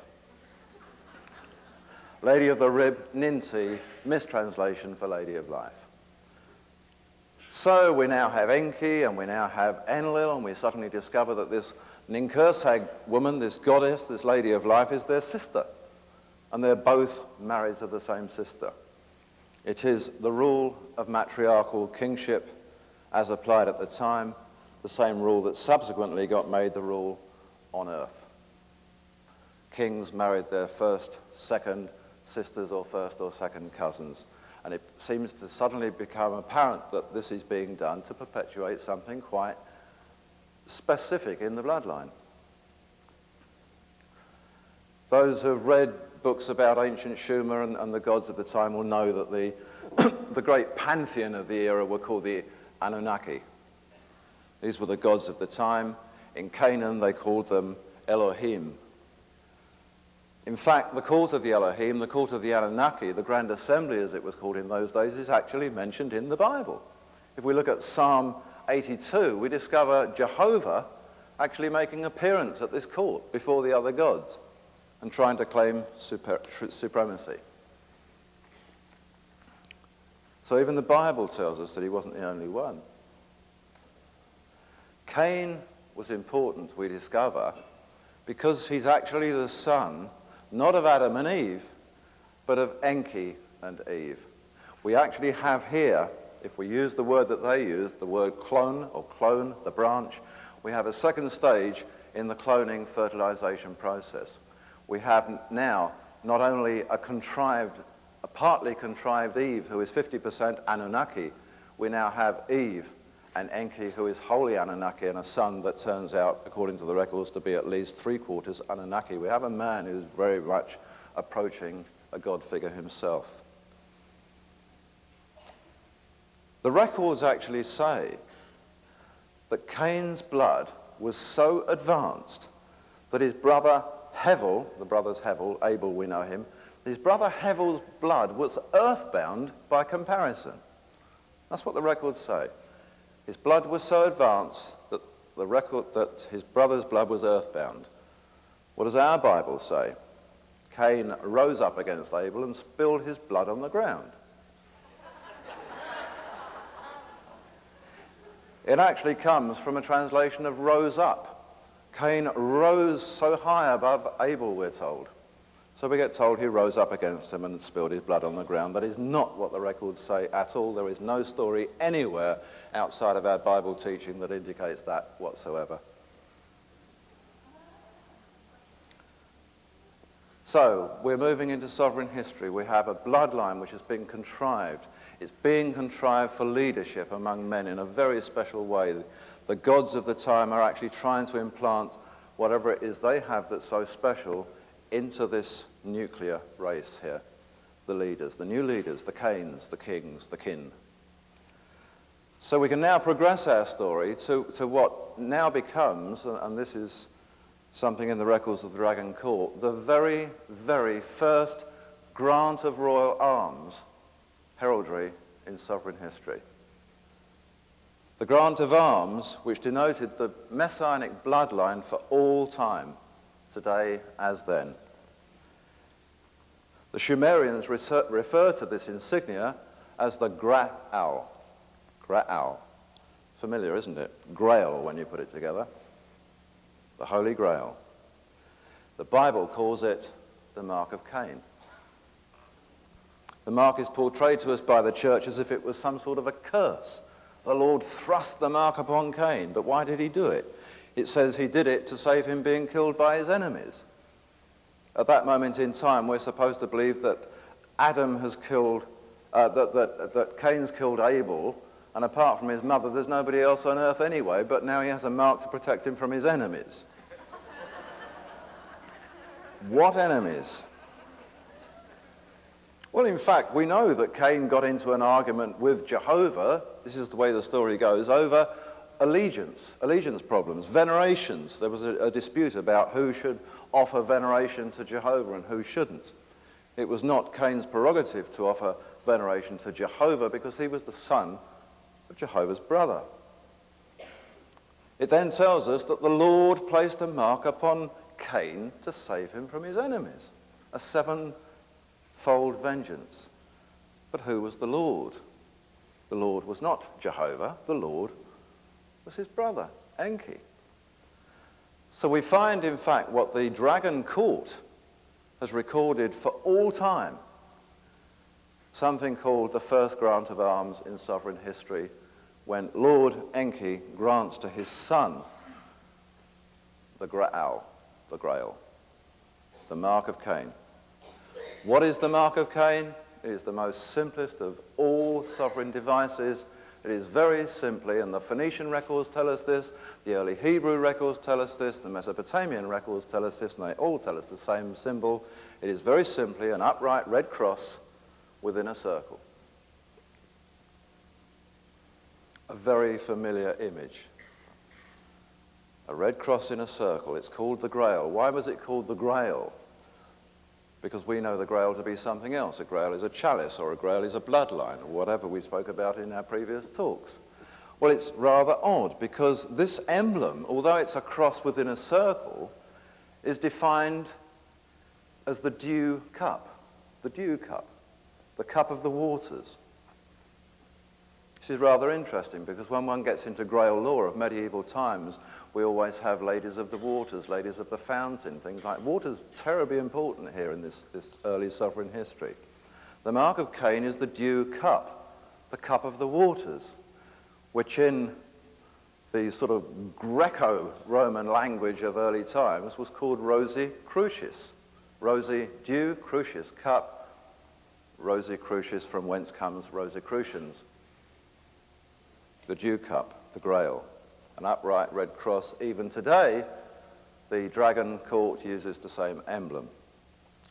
Lady of the Rib, Ninti, mistranslation for Lady of Life. So we now have Enki and we now have Enlil, and we suddenly discover that this Ninkersag woman, this goddess, this Lady of Life, is their sister. And they're both married to the same sister. It is the rule of matriarchal kingship as applied at the time, the same rule that subsequently got made the rule on earth. Kings married their first, second sisters or first or second cousins. And it seems to suddenly become apparent that this is being done to perpetuate something quite specific in the bloodline. Those who have read books about ancient Sumer and the gods of the time will know that the great pantheon of the era were called the Anunnaki. These were the gods of the time. In Canaan, they called them Elohim. In fact, the cult of the Elohim, the cult of the Anunnaki, the Grand Assembly as it was called in those days, is actually mentioned in the Bible. If we look at Psalm 82, we discover Jehovah actually making appearance at this court before the other gods and trying to claim supremacy. So even the Bible tells us that he wasn't the only one. Cain was important, we discover, because he's actually the son not of Adam and Eve, but of Enki and Eve. We actually have here, if we use the word that they used, the word clone, or clone, the branch, we have a second stage in the cloning fertilization process. We have now not only a partly contrived Eve, who is 50% Anunnaki, we now have Eve and Enki, who is wholly Anunnaki, and a son that turns out, according to the records, to be at least 3/4 Anunnaki. We have a man who's very much approaching a god figure himself. The records actually say that Cain's blood was so advanced that his brother Hevel, the brothers Hevel, Abel we know him, his brother Hevel's blood was earthbound by comparison. That's what the records say. His blood was so advanced that that his brother's blood was earthbound. What does our Bible say? Cain rose up against Abel and spilled his blood on the ground. It actually comes from a translation of rose up. Cain rose so high above Abel, we're told. So we get told he rose up against him and spilled his blood on the ground. That is not what the records say at all. There is no story anywhere outside of our Bible teaching that indicates that whatsoever. So we're moving into sovereign history. We have a bloodline which has been contrived. It's being contrived for leadership among men in a very special way. The gods of the time are actually trying to implant whatever it is they have that's so special into this nuclear race here. The leaders, the new leaders, the Cains, the kings, the kin. So we can now progress our story to what now becomes, and this is something in the records of the Dragon Court, the very, very first grant of royal arms, heraldry in sovereign history. The grant of arms, which denoted the messianic bloodline for all time, today as then. The Sumerians refer to this insignia as the Graal. Graal. Familiar, isn't it? Grail when you put it together. The Holy Grail. The Bible calls it the mark of Cain. The mark is portrayed to us by the church as if it was some sort of a curse. The Lord thrust the mark upon Cain, but why did he do it? It says he did it to save him being killed by his enemies. At that moment in time, we're supposed to believe that Adam has killed, that Cain's killed Abel, and apart from his mother, there's nobody else on earth anyway, but now he has a mark to protect him from his enemies. What enemies? Well, in fact, we know that Cain got into an argument with Jehovah, this is the way the story goes, over allegiance problems, venerations. There was a dispute about who should offer veneration to Jehovah and who shouldn't. It was not Cain's prerogative to offer veneration to Jehovah because he was the son of Jehovah's brother. It then tells us that the Lord placed a mark upon Cain to save him from his enemies, a sevenfold vengeance. But who was the Lord? The Lord was not Jehovah, the Lord was his brother, Enki. So we find, in fact, what the Dragon Court has recorded for all time, something called the first grant of arms in sovereign history, when Lord Enki grants to his son the Graal, the mark of Cain. What is the mark of Cain? It is the most simplest of all sovereign devices. It is very simply, and the Phoenician records tell us this, the early Hebrew records tell us this, the Mesopotamian records tell us this, and they all tell us the same symbol. It is very simply an upright red cross within a circle. A very familiar image. A red cross in a circle. It's called the Grail. Why was it called the Grail? Because we know the Grail to be something else. A Grail is a chalice, or a Grail is a bloodline, or whatever we spoke about in our previous talks. Well, it's rather odd, because this emblem, although it's a cross within a circle, is defined as the dew cup, the cup of the waters. This is rather interesting, because when one gets into Grail lore of medieval times, we always have ladies of the waters, ladies of the fountain, things like water's terribly important here in this early sovereign history. The mark of Cain is the dew cup, the cup of the waters, which in the sort of Greco-Roman language of early times was called Rosae Crucis. Rosae dew, crucis cup, Rosae Crucis, from whence comes Rosicrucians. The dew cup, the Grail, an upright red cross. Even today, the Dragon Court uses the same emblem.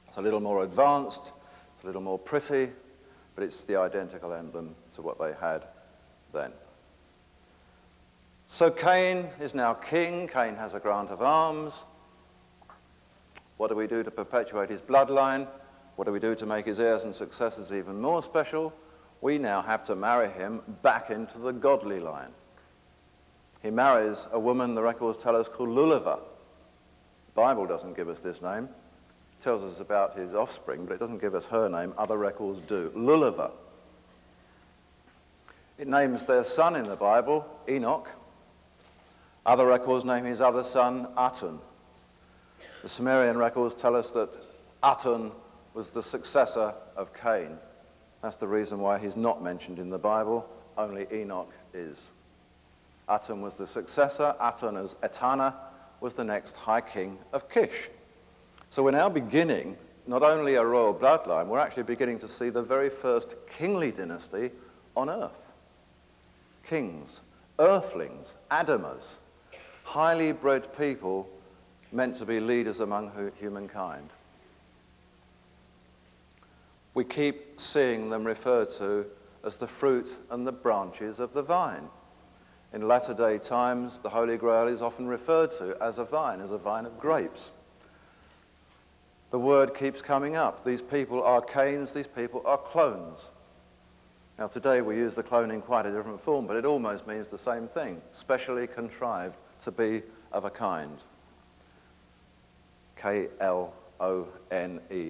It's a little more advanced, it's a little more pretty, but it's the identical emblem to what they had then. So Cain is now king. Cain has a grant of arms. What do we do to perpetuate his bloodline? What do we do to make his heirs and successors even more special? We now have to marry him back into the godly line. He marries a woman, the records tell us, called Lulava. The Bible doesn't give us this name. It tells us about his offspring, but it doesn't give us her name. Other records do. Lulava. It names their son in the Bible, Enoch. Other records name his other son, Atun. The Sumerian records tell us that Atun was the successor of Cain. That's the reason why he's not mentioned in the Bible. Only Enoch is. Atun was the successor. Atun, as Etana, was the next high king of Kish. So we're now beginning not only a royal bloodline, we're actually beginning to see the very first kingly dynasty on earth. Kings, earthlings, Adamers, highly bred people meant to be leaders among humankind. We keep seeing them referred to as the fruit and the branches of the vine. In latter-day times, the Holy Grail is often referred to as a vine of grapes. The word keeps coming up. These people are Cains, these people are clones. Now today we use the clone in quite a different form, but it almost means the same thing, specially contrived to be of a kind. K-L-O-N-E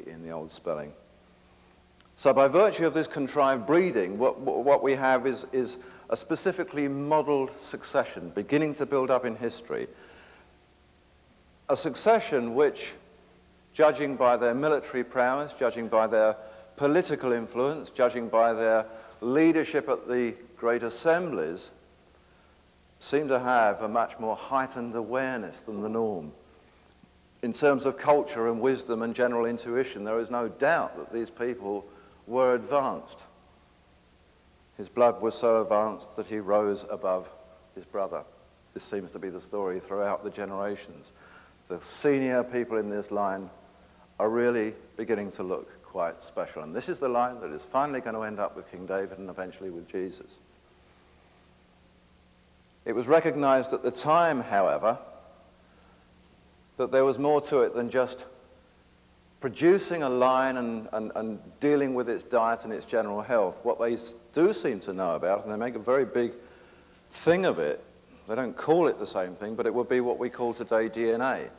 in the old spelling. So by virtue of this contrived breeding, what we have is a specifically modelled succession beginning to build up in history. A succession which, judging by their military prowess, judging by their political influence, judging by their leadership at the great assemblies, seem to have a much more heightened awareness than the norm. In terms of culture and wisdom and general intuition, there is no doubt that these people were advanced. His blood was so advanced that he rose above his brother. This seems to be the story throughout the generations. The senior people in this line are really beginning to look quite special. And this is the line that is finally going to end up with King David and eventually with Jesus. It was recognized at the time, however, that there was more to it than just producing a line and dealing with its diet and its general health. What they do seem to know about, and they make a very big thing of it, they don't call it the same thing, but it would be what we call today DNA.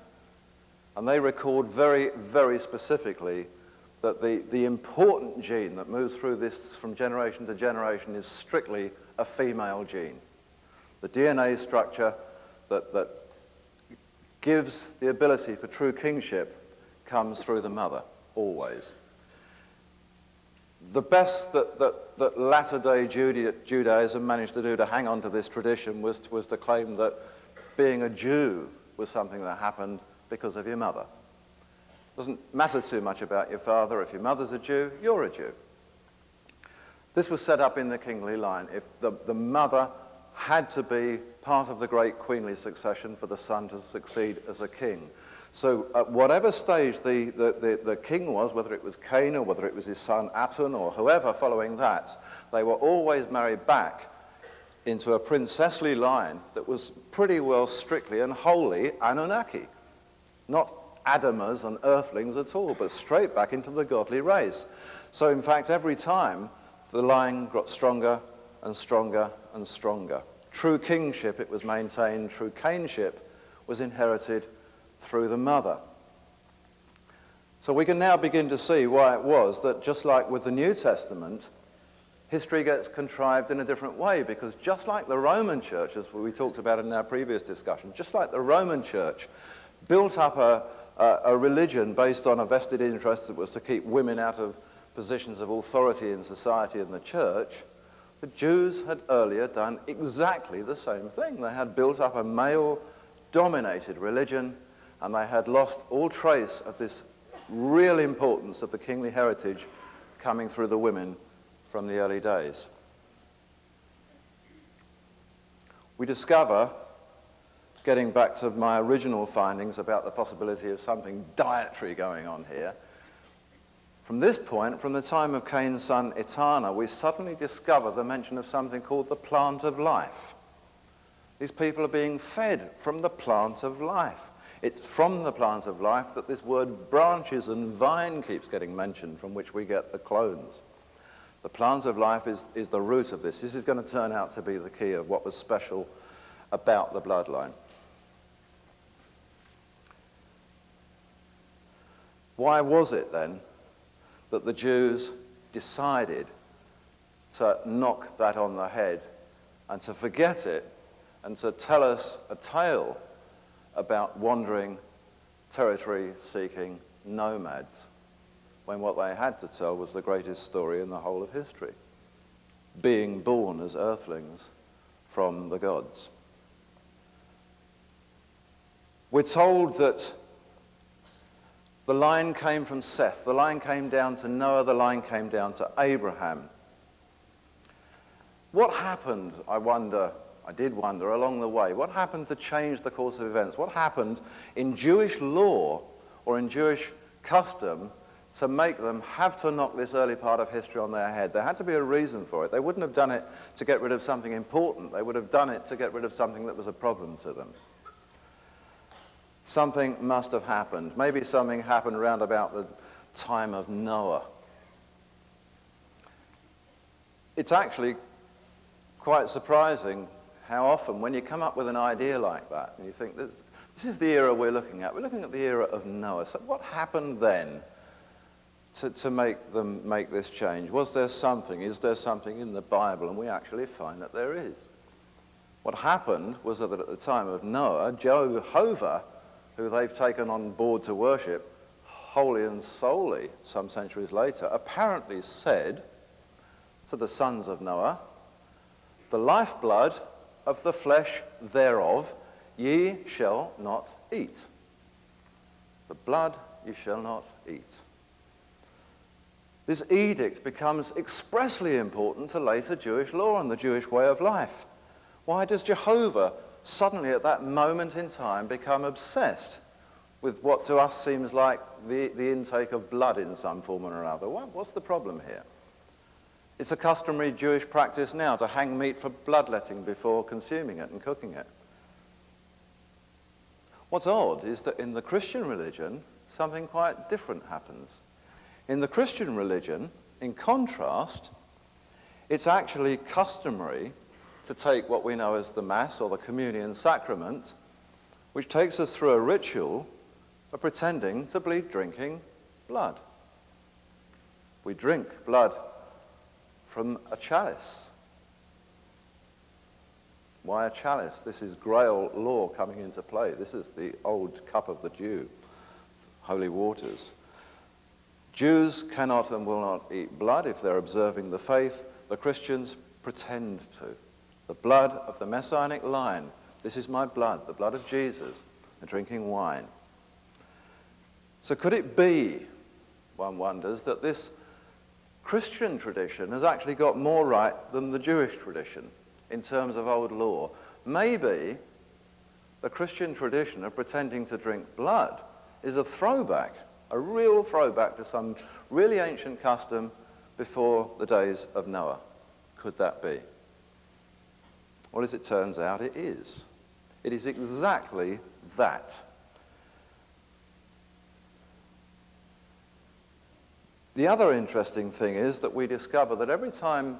And they record very, very specifically that the important gene that moves through this from generation to generation is strictly a female gene. The DNA structure that gives the ability for true kingship comes through the mother, always. The best that latter-day Judaism managed to do to hang on to this tradition was to claim that being a Jew was something that happened because of your mother. It doesn't matter too much about your father. If your mother's a Jew, you're a Jew. This was set up in the kingly line. If the mother had to be part of the great queenly succession for the son to succeed as a king. So at whatever stage the king was, whether it was Cain or whether it was his son Atun or whoever following that, they were always married back into a princessly line that was pretty well strictly and wholly Anunnaki. Not Adamers and earthlings at all, but straight back into the godly race. So in fact, every time the line got stronger and stronger and stronger. True kingship, it was maintained, true Cainship was inherited through the mother. So we can now begin to see why it was that, just like with the New Testament, history gets contrived in a different way, because just like the Roman Church, as we talked about in our previous discussion, just like the Roman Church built up a religion based on a vested interest that was to keep women out of positions of authority in society and the church, the Jews had earlier done exactly the same thing. They had built up a male-dominated religion, and they had lost all trace of this real importance of the kingly heritage coming through the women from the early days. We discover, getting back to my original findings about the possibility of something dietary going on here, from this point, from the time of Cain's son Etana, we suddenly discover the mention of something called the plant of life. These people are being fed from the plant of life. It's from the plant of life that this word branches and vine keeps getting mentioned, from which we get the clones. The plant of life is the root of this. This is going to turn out to be the key of what was special about the bloodline. Why was it then that the Jews decided to knock that on the head and to forget it and to tell us a tale about wandering, territory-seeking nomads, when what they had to tell was the greatest story in the whole of history, being born as earthlings from the gods? We're told that the line came from Seth, the line came down to Noah, the line came down to Abraham. What happened, I did wonder along the way, what happened to change the course of events? What happened in Jewish law or in Jewish custom to make them have to knock this early part of history on their head. There had to be a reason for it. They wouldn't have done it to get rid of something important. They would have done it to get rid of something that was a problem to them. Something must have happened. Maybe something happened around about the time of Noah. It's actually quite surprising how often when you come up with an idea like that and you think, this is the era we're looking at. We're looking at the era of Noah. So what happened then to make them make this change? Was there something? Is there something in the Bible? And we actually find that there is. What happened was that at the time of Noah, Jehovah, who they've taken on board to worship wholly and solely some centuries later, apparently said to the sons of Noah, "The lifeblood of the flesh thereof ye shall not eat. The blood ye shall not eat." This edict becomes expressly important to later Jewish law and the Jewish way of life. Why does Jehovah suddenly at that moment in time become obsessed with what to us seems like the intake of blood in some form or other? What's the problem here? It's a customary Jewish practice now to hang meat for bloodletting before consuming it and cooking it. What's odd is that in the Christian religion, something quite different happens. In the Christian religion, in contrast, it's actually customary to take what we know as the Mass or the Communion Sacrament, which takes us through a ritual of pretending to be drinking blood. We drink blood from a chalice. Why a chalice? This is Graal law coming into play. This is the old cup of the Jew, holy waters. Jews cannot and will not eat blood if they're observing the faith. The Christians pretend to. The blood of the Messianic line. This is my blood, the blood of Jesus, and drinking wine. So could it be, one wonders, that this Christian tradition has actually got more right than the Jewish tradition in terms of old law? Maybe the Christian tradition of pretending to drink blood is a throwback, a real throwback to some really ancient custom before the days of Noah. Could that be? Well, as it turns out, it is. It is exactly that. The other interesting thing is that we discover that every time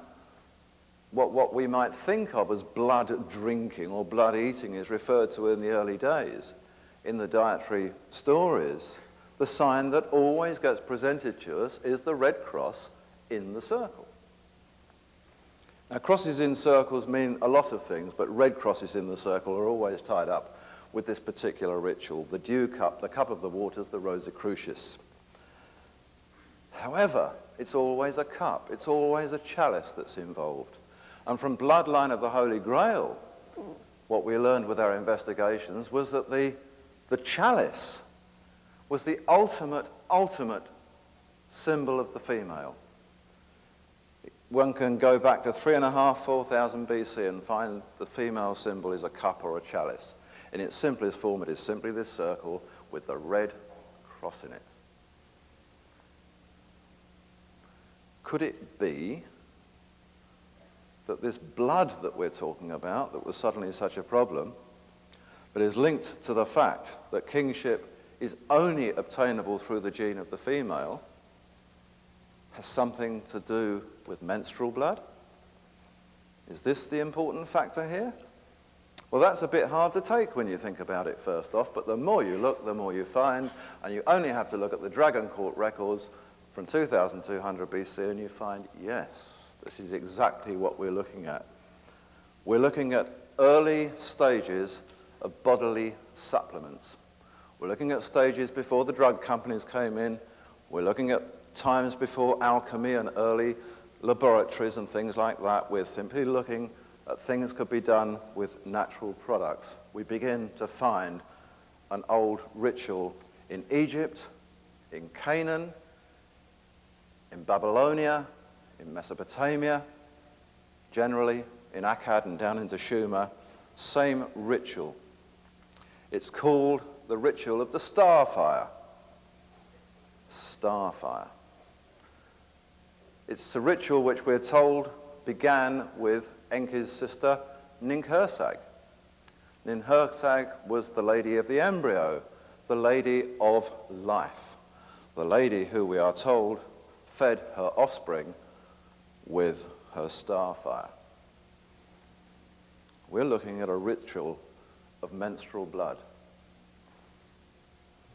what we might think of as blood drinking or blood eating is referred to in the early days in the dietary stories, the sign that always gets presented to us is the red cross in the circle. Now, crosses in circles mean a lot of things, but red crosses in the circle are always tied up with this particular ritual, the dew cup, the cup of the waters, the Rosicrucius. However, it's always a cup, it's always a chalice that's involved. And from bloodline of the Holy Grail, what we learned with our investigations was that the chalice was the ultimate symbol of the female. One can go back to 3,500, 4,000 BC and find the female symbol is a cup or a chalice. In its simplest form, it is simply this circle with the red cross in it. Could it be that this blood that we're talking about, that was suddenly such a problem, but is linked to the fact that kingship is only obtainable through the gene of the female, has something to do with menstrual blood? Is this the important factor here? Well, that's a bit hard to take when you think about it first off, but the more you look, the more you find, and you only have to look at the Dragon Court records from 2200 BC and you find, yes, this is exactly what we're looking at. We're looking at early stages of bodily supplements. We're looking at stages before the drug companies came in. We're looking at times before alchemy and early laboratories and things like that. We're simply looking at things could be done with natural products. We begin to find an old ritual in Egypt, in Canaan, in Babylonia, in Mesopotamia, generally in Akkad and down into Sumer, same ritual. It's called the ritual of the starfire. starfire. It's a ritual which we're told began with Enki's sister Ninhursag. Ninhursag was the lady of the embryo, the lady of life, the lady who we are told fed her offspring with her starfire. We're looking at a ritual of menstrual blood.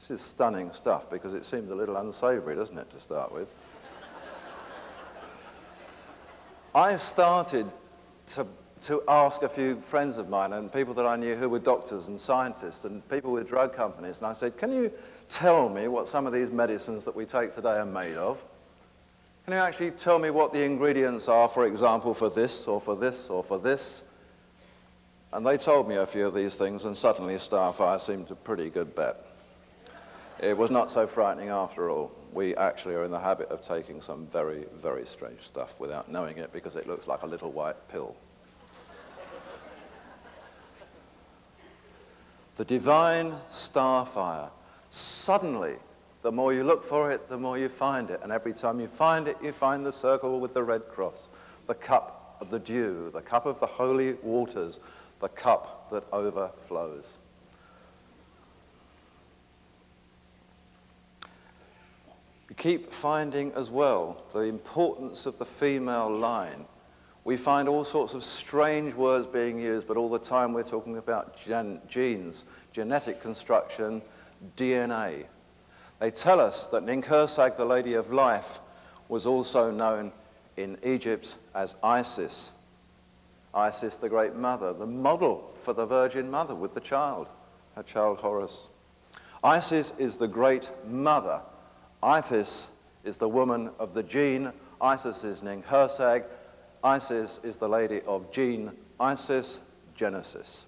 This is stunning stuff because it seems a little unsavory, doesn't it, to start with? I started to ask a few friends of mine and people that I knew who were doctors and scientists and people with drug companies, and I said, can you tell me what some of these medicines that we take today are made of? Can you actually tell me what the ingredients are, for example, for this or for this or for this? And they told me a few of these things, and suddenly starfire seemed a pretty good bet. It was not so frightening after all. We actually are in the habit of taking some very, very strange stuff without knowing it because it looks like a little white pill. The divine starfire. Suddenly, the more you look for it, the more you find it. And every time you find it, you find the circle with the red cross, the cup of the dew, the cup of the holy waters, the cup that overflows. We keep finding as well the importance of the female line. We find all sorts of strange words being used, but all the time we're talking about genes, genetic construction, DNA. They tell us that Ninhursag, the Lady of Life, was also known in Egypt as Isis. Isis, the Great Mother, the model for the Virgin Mother with the child, her child Horus. Isis is the Great Mother. Isis is the woman of the gene. Isis is Ninhursag. Isis is the lady of gene. Isis, Genesis.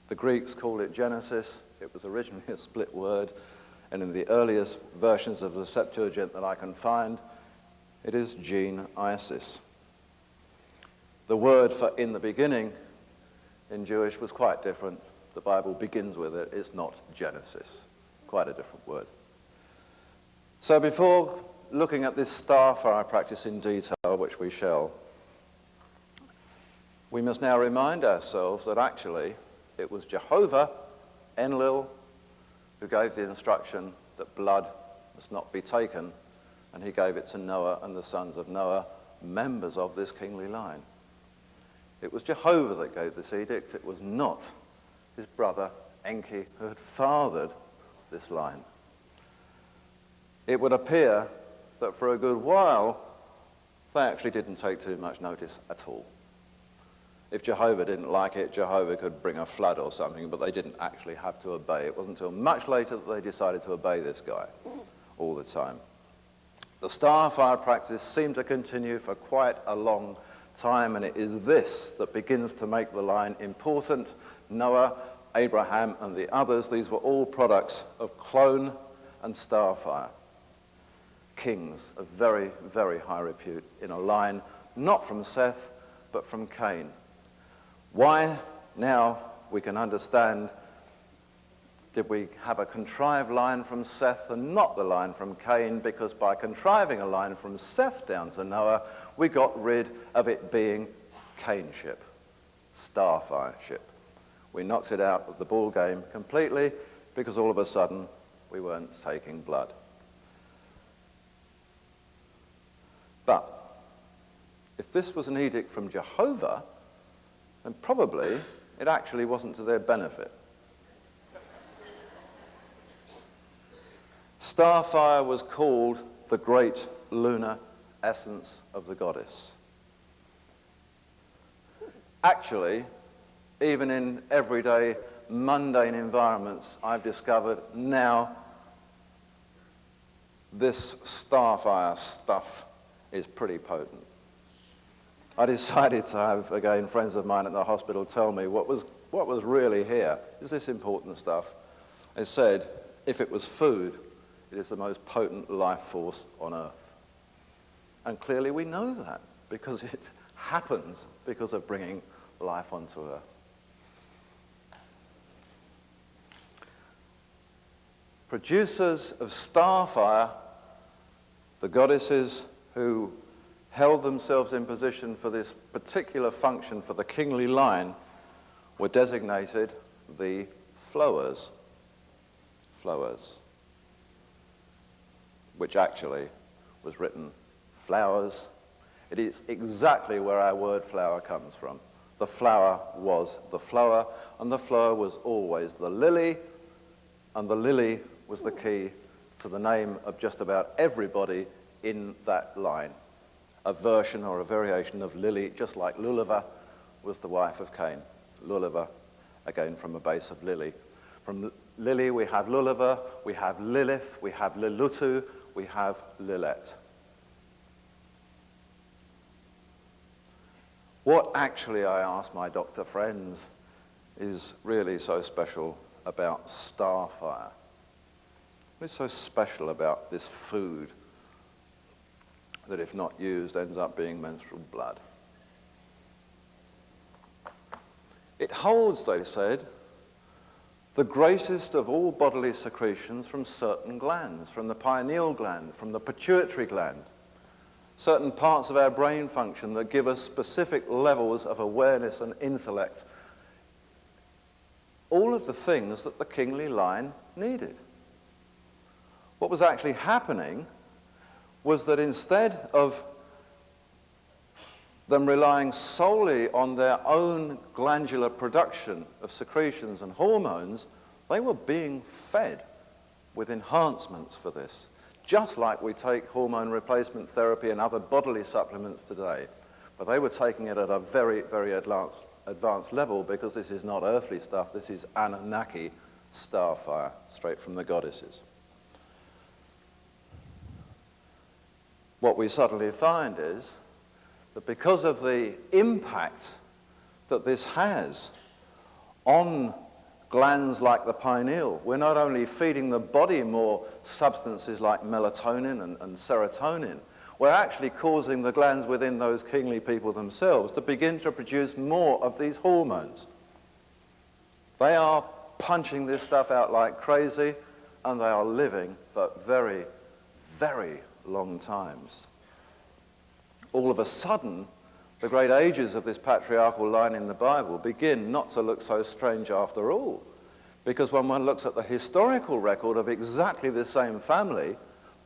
The Greeks called it Genesis. It was originally a split word, and in the earliest versions of the Septuagint that I can find, it is gene Isis. The word for in the beginning in Jewish was quite different. The Bible begins with it. It's not Genesis. Quite a different word. So before looking at this starfire practice in detail, which we shall, we must now remind ourselves that actually it was Jehovah, Enlil, who gave the instruction that blood must not be taken, and he gave it to Noah and the sons of Noah, members of this kingly line. It was Jehovah that gave this edict. It was not his brother Enki who had fathered this line. It would appear that for a good while they actually didn't take too much notice at all. If Jehovah didn't like it, Jehovah could bring a flood or something, but they didn't actually have to obey. It wasn't until much later that they decided to obey this guy all the time. The starfire practice seemed to continue for quite a long time, and it is this that begins to make the line important. Noah, Abraham, and the others, these were all products of clone and starfire. Kings of very, very high repute in a line not from Seth, but from Cain. Why, now we can understand, did we have a contrived line from Seth and not the line from Cain? Because by contriving a line from Seth down to Noah, we got rid of it being Cainship, starfireship. We knocked it out of the ball game completely because all of a sudden we weren't taking blood. But if this was an edict from Jehovah, then probably it actually wasn't to their benefit. Starfire was called the great lunar essence of the goddess. Actually, even in everyday mundane environments, I've discovered now this starfire stuff is pretty potent. I decided to have, again, friends of mine at the hospital tell me what was really here. Is this important stuff? They said, if it was food, it is the most potent life force on Earth. And clearly we know that because it happens because of bringing life onto Earth. producers of starfire, the goddesses who held themselves in position for this particular function for the kingly line, were designated the flowers. Flowers. Which actually was written flowers. It is exactly where our word flower comes from. The flower was the flower, and the flower was always the lily, and the lily was the key to the name of just about everybody in that line. A version or a variation of Lily, just like Lulava was the wife of Cain. Lulava, again from a base of Lily. From Lily we have Lulava, we have Lilith, we have Lilutu, we have Lilet. What actually, I ask my doctor friends, is really so special about starfire? What is so special about this food that, if not used, ends up being menstrual blood? It holds, they said, the greatest of all bodily secretions from certain glands, from the pineal gland, from the pituitary gland, certain parts of our brain function that give us specific levels of awareness and intellect. All of the things that the kingly line needed. What was actually happening was that instead of them relying solely on their own glandular production of secretions and hormones, they were being fed with enhancements for this, just like we take hormone replacement therapy and other bodily supplements today. But they were taking it at a very, very advanced level, because this is not earthly stuff, this is Anunnaki starfire, straight from the goddesses. What we suddenly find is that because of the impact that this has on glands like the pineal, we're not only feeding the body more substances like melatonin and serotonin, we're actually causing the glands within those kingly people themselves to begin to produce more of these hormones. They are punching this stuff out like crazy, and they are living for very, very long times. All of a sudden, the great ages of this patriarchal line in the Bible begin not to look so strange after all. Because when one looks at the historical record of exactly the same family,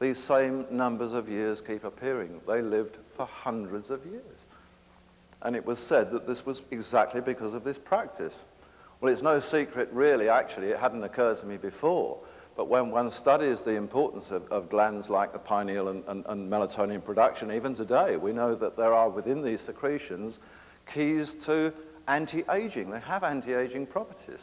these same numbers of years keep appearing. They lived for hundreds of years. And it was said that this was exactly because of this practice. Well, it's no secret, really, actually, it hadn't occurred to me before. But when one studies the importance of glands like the pineal and melatonin production, even today, we know that there are within these secretions keys to anti-aging. They have anti-aging properties.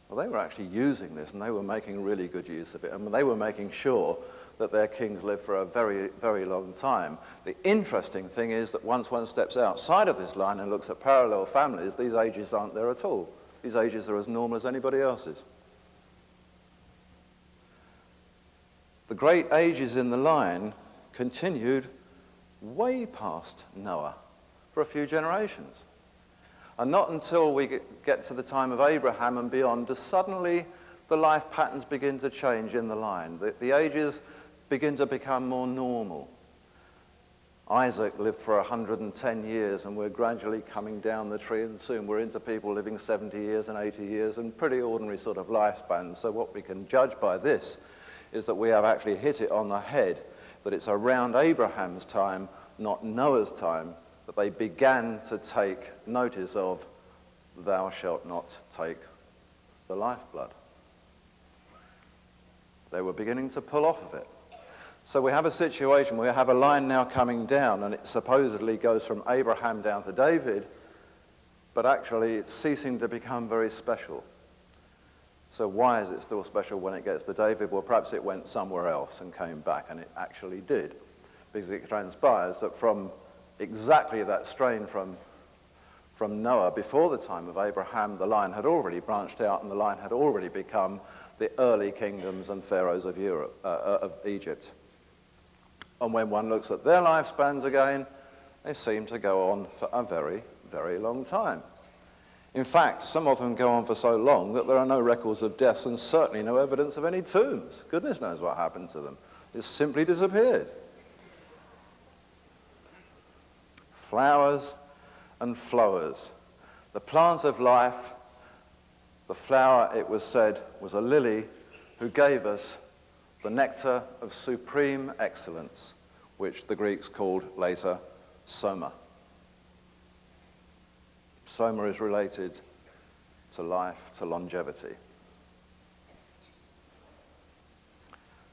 Well, they were actually using this, and they were making really good use of it, and they were making sure that their kings lived for a very, very long time. The interesting thing is that once one steps outside of this line and looks at parallel families, these ages aren't there at all. These ages are as normal as anybody else's. The great ages in the line continued way past Noah for a few generations. And not until we get to the time of Abraham and beyond does suddenly the life patterns begin to change in the line. The ages begin to become more normal. Isaac lived for 110 years, and we're gradually coming down the tree, and soon we're into people living 70 years and 80 years and pretty ordinary sort of lifespans. So what we can judge by this is that we have actually hit it on the head, that it's around Abraham's time, not Noah's time, that they began to take notice of, thou shalt not take the lifeblood. They were beginning to pull off of it. So we have a situation where we have a line now coming down, and it supposedly goes from Abraham down to David, but actually it's ceasing to become very special. So why is it still special when it gets to David? Well, perhaps it went somewhere else and came back, and it actually did. Because it transpires that from exactly that strain from Noah, before the time of Abraham, the line had already branched out, and the line had already become the early kingdoms and pharaohs of Egypt. And when one looks at their lifespans again, they seem to go on for a very, very long time. In fact, some of them go on for so long that there are no records of deaths and certainly no evidence of any tombs. Goodness knows what happened to them. It simply disappeared. Flowers and flowers. The plant of life, the flower, it was said, was a lily who gave us the nectar of supreme excellence, which the Greeks called later soma. Soma is related to life, to longevity.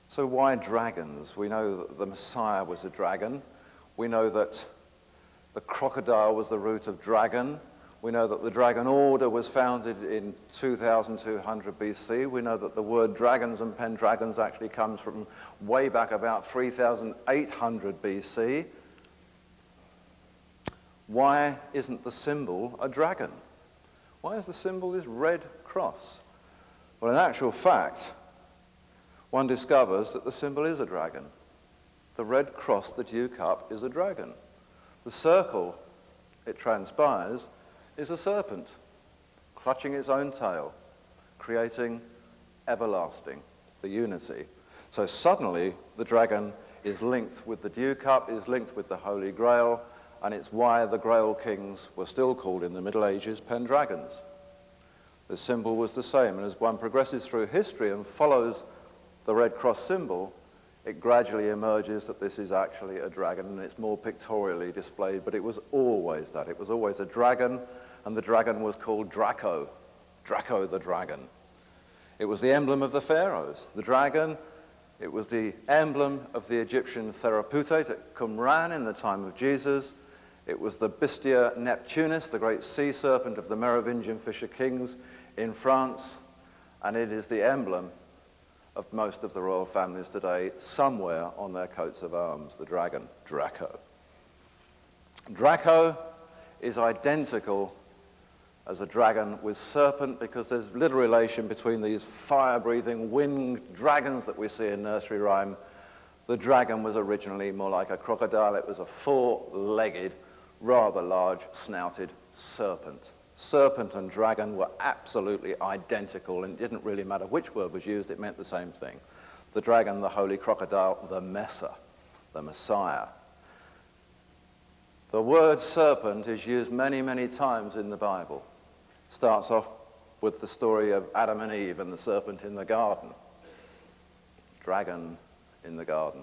So why dragons? We know that the Messiah was a dragon. We know that the crocodile was the root of dragon. We know that the dragon order was founded in 2200 BC. We know that the word dragons and pendragons actually comes from way back about 3800 BC. Why isn't the symbol a dragon? Why is the symbol this red cross? Well, in actual fact, one discovers that the symbol is a dragon. The red cross, the dew cup, is a dragon. The circle, it transpires, is a serpent, clutching its own tail, creating everlasting, the unity. So suddenly, the dragon is linked with the dew cup, is linked with the Holy Grail, and it's why the Grail kings were still called in the Middle Ages Pendragons. The symbol was the same, and as one progresses through history and follows the red cross symbol, it gradually emerges that this is actually a dragon, and it's more pictorially displayed, but it was always that. It was always a dragon, and the dragon was called Draco, Draco the dragon. It was the emblem of the pharaohs. The dragon, it was the emblem of the Egyptian Therapeute at Qumran in the time of Jesus. It was the Bistia Neptunus, the great sea serpent of the Merovingian fisher kings in France, and it is the emblem of most of the royal families today, somewhere on their coats of arms, the dragon, Draco. Draco is identical as a dragon with serpent because there's little relation between these fire-breathing winged dragons that we see in nursery rhyme. The dragon was originally more like a crocodile. It was a four-legged, rather large snouted serpent. Serpent and dragon were absolutely identical, and it didn't really matter which word was used, it meant the same thing. The dragon, the holy crocodile, the Messa, the Messiah. The word serpent is used many, many times in the Bible. Starts off with the story of Adam and Eve and the serpent in the garden. Dragon in the garden.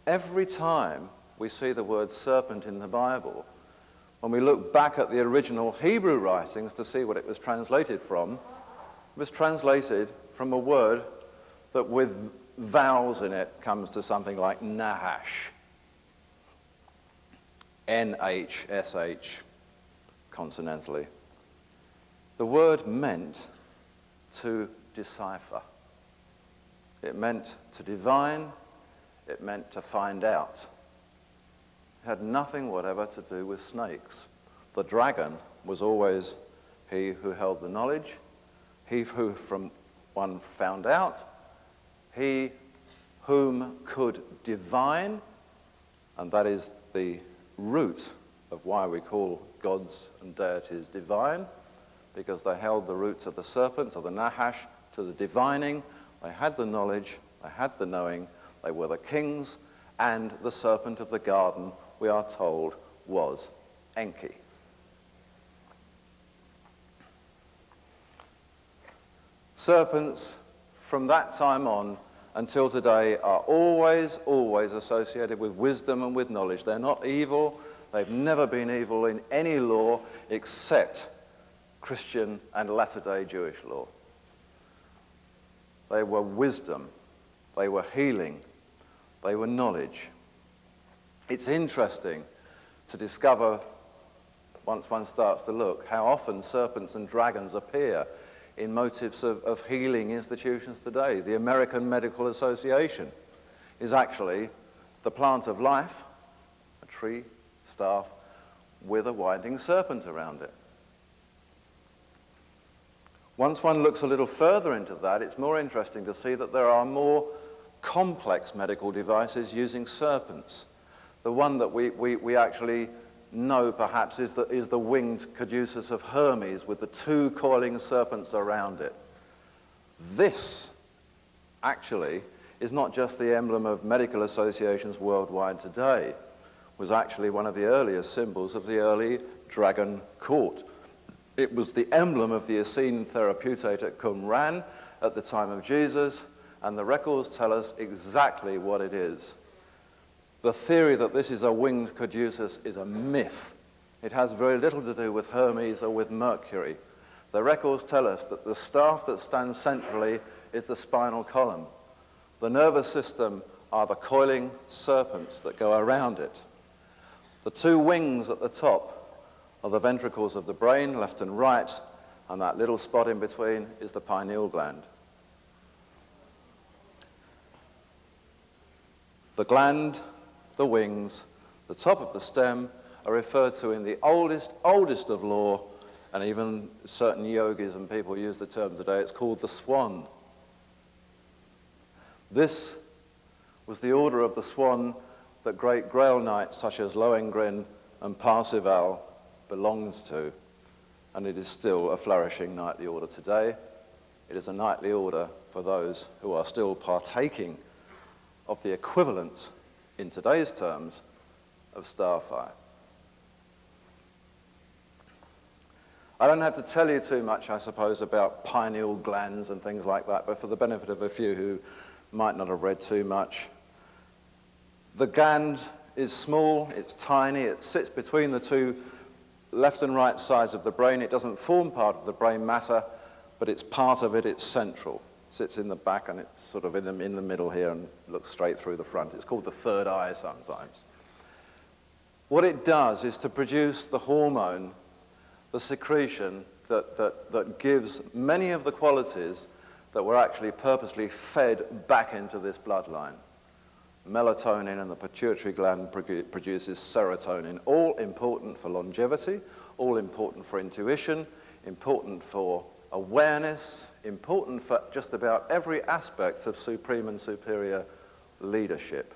Every time we see the word serpent in the Bible, when we look back at the original Hebrew writings to see what it was translated from, it was translated from a word that with vowels in it comes to something like Nahash. N-H-S-H, consonantally. The word meant to decipher. It meant to divine. It meant to find out. It had nothing whatever to do with snakes. The dragon was always he who held the knowledge, he who from one found out, he whom could divine, and that is the root of why we call gods and deities divine, because they held the roots of the serpent, of the Nahash, to the divining. They had the knowledge, they had the knowing, they were the kings, and the serpent of the garden, we are told, was Enki. Serpents, from that time on until today, are always, always associated with wisdom and with knowledge. They're not evil. They've never been evil in any law except Christian and latter-day Jewish law. They were wisdom. They were healing. They were knowledge. It's interesting to discover, once one starts to look, how often serpents and dragons appear in motifs of healing institutions today. The American Medical Association is actually the plant of life, a tree, staff, with a winding serpent around it. Once one looks a little further into that, it's more interesting to see that there are more complex medical devices using serpents. The one that we actually know perhaps is the winged caduceus of Hermes with the two coiling serpents around it. This actually is not just the emblem of medical associations worldwide today. It was actually one of the earliest symbols of the early dragon court. It was the emblem of the Essene Therapeutae at Qumran at the time of Jesus, and the records tell us exactly what it is. The theory that this is a winged caduceus is a myth. It has very little to do with Hermes or with Mercury. The records tell us that the staff that stands centrally is the spinal column. The nervous system are the coiling serpents that go around it. The two wings at the top are the ventricles of the brain, left and right, and that little spot in between is the pineal gland. The gland, the wings, the top of the stem are referred to in the oldest of lore, and even certain yogis and people use the term today, it's called the swan. This was the order of the swan that great Graal knights such as Lohengrin and Parzival belonged to, and it is still a flourishing knightly order today. It is a knightly order for those who are still partaking of the equivalent, in today's terms, of starfire. I don't have to tell you too much, I suppose, about pineal glands and things like that, but for the benefit of a few who might not have read too much, the gland is small, it's tiny, it sits between the two left and right sides of the brain. It doesn't form part of the brain matter, but it's part of it, it's central. It sits in the back and it's sort of in the middle here and looks straight through the front. It's called the third eye sometimes. What it does is to produce the hormone, the secretion that gives many of the qualities that were actually purposely fed back into this bloodline. Melatonin and the pituitary gland produces serotonin, all important for longevity, all important for intuition, important for awareness, important for just about every aspect of supreme and superior leadership.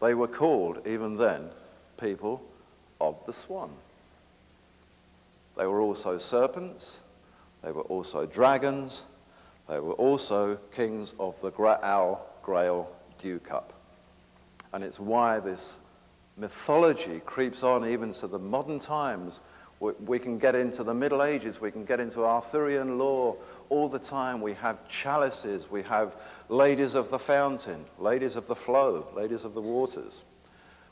They were called, even then, people of the swan. They were also serpents, they were also dragons, they were also kings of the Graal dew cup. And it's why this mythology creeps on even to the modern times. We can get into the Middle Ages, we can get into Arthurian lore all the time. We have chalices, we have ladies of the fountain, ladies of the flow, ladies of the waters.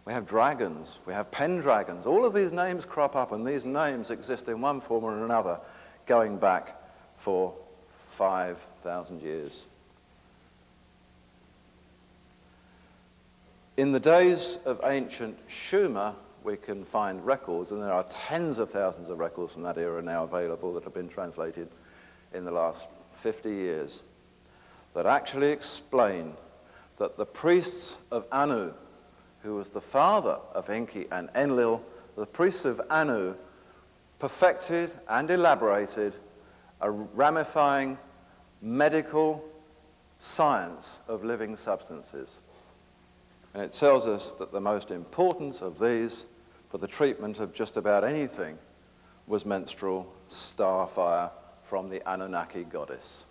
We have dragons, we have pendragons. All of these names crop up, and these names exist in one form or another going back for 5,000 years. In the days of ancient Sumer, we can find records, and there are tens of thousands of records from that era now available that have been translated in the last 50 years, that actually explain that the priests of Anu, who was the father of Enki and Enlil, the priests of Anu perfected and elaborated a ramifying medical science of living substances. And it tells us that the most important of these for the treatment of just about anything was menstrual starfire from the Anunnaki goddess.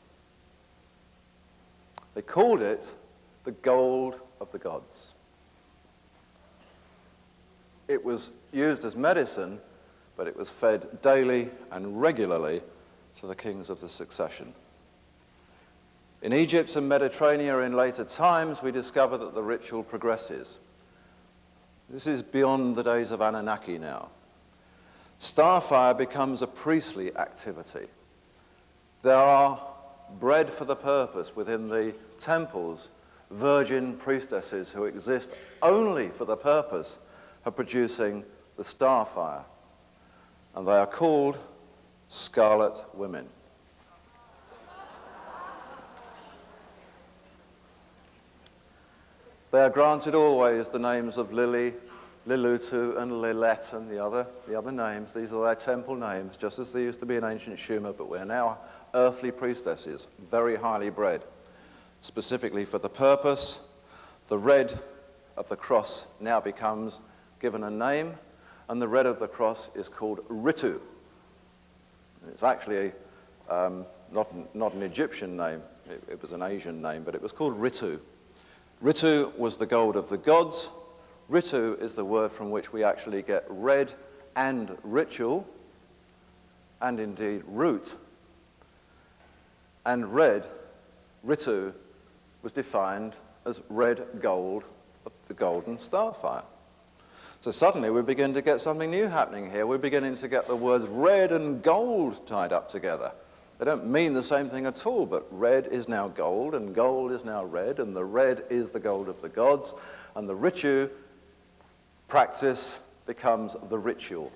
They called it the gold of the gods. It was used as medicine, but it was fed daily and regularly to the kings of the succession. In Egypt and Mediterranean in later times, we discover that the ritual progresses. This is beyond the days of Anunnaki now. Starfire becomes a priestly activity. There are bred for the purpose within the temples virgin priestesses who exist only for the purpose of producing the starfire, and they are called scarlet women. They are granted always the names of Lili, Lilutu, and Lilette, and the other names. These are their temple names, just as they used to be in ancient Sumer, but we're now earthly priestesses, very highly bred, specifically for the purpose. The red of the cross now becomes given a name, and the red of the cross is called ritu. It's actually not an Egyptian name, it was an Asian name, but it was called ritu. Ritu was the gold of the gods. Ritu is the word from which we actually get red and ritual, and indeed root. And red, ritu, was defined as red gold of the golden starfire. So suddenly we begin to get something new happening here. We're beginning to get the words red and gold tied up together. They don't mean the same thing at all, but red is now gold, and gold is now red, and the red is the gold of the gods, and the ritu practice becomes the ritual.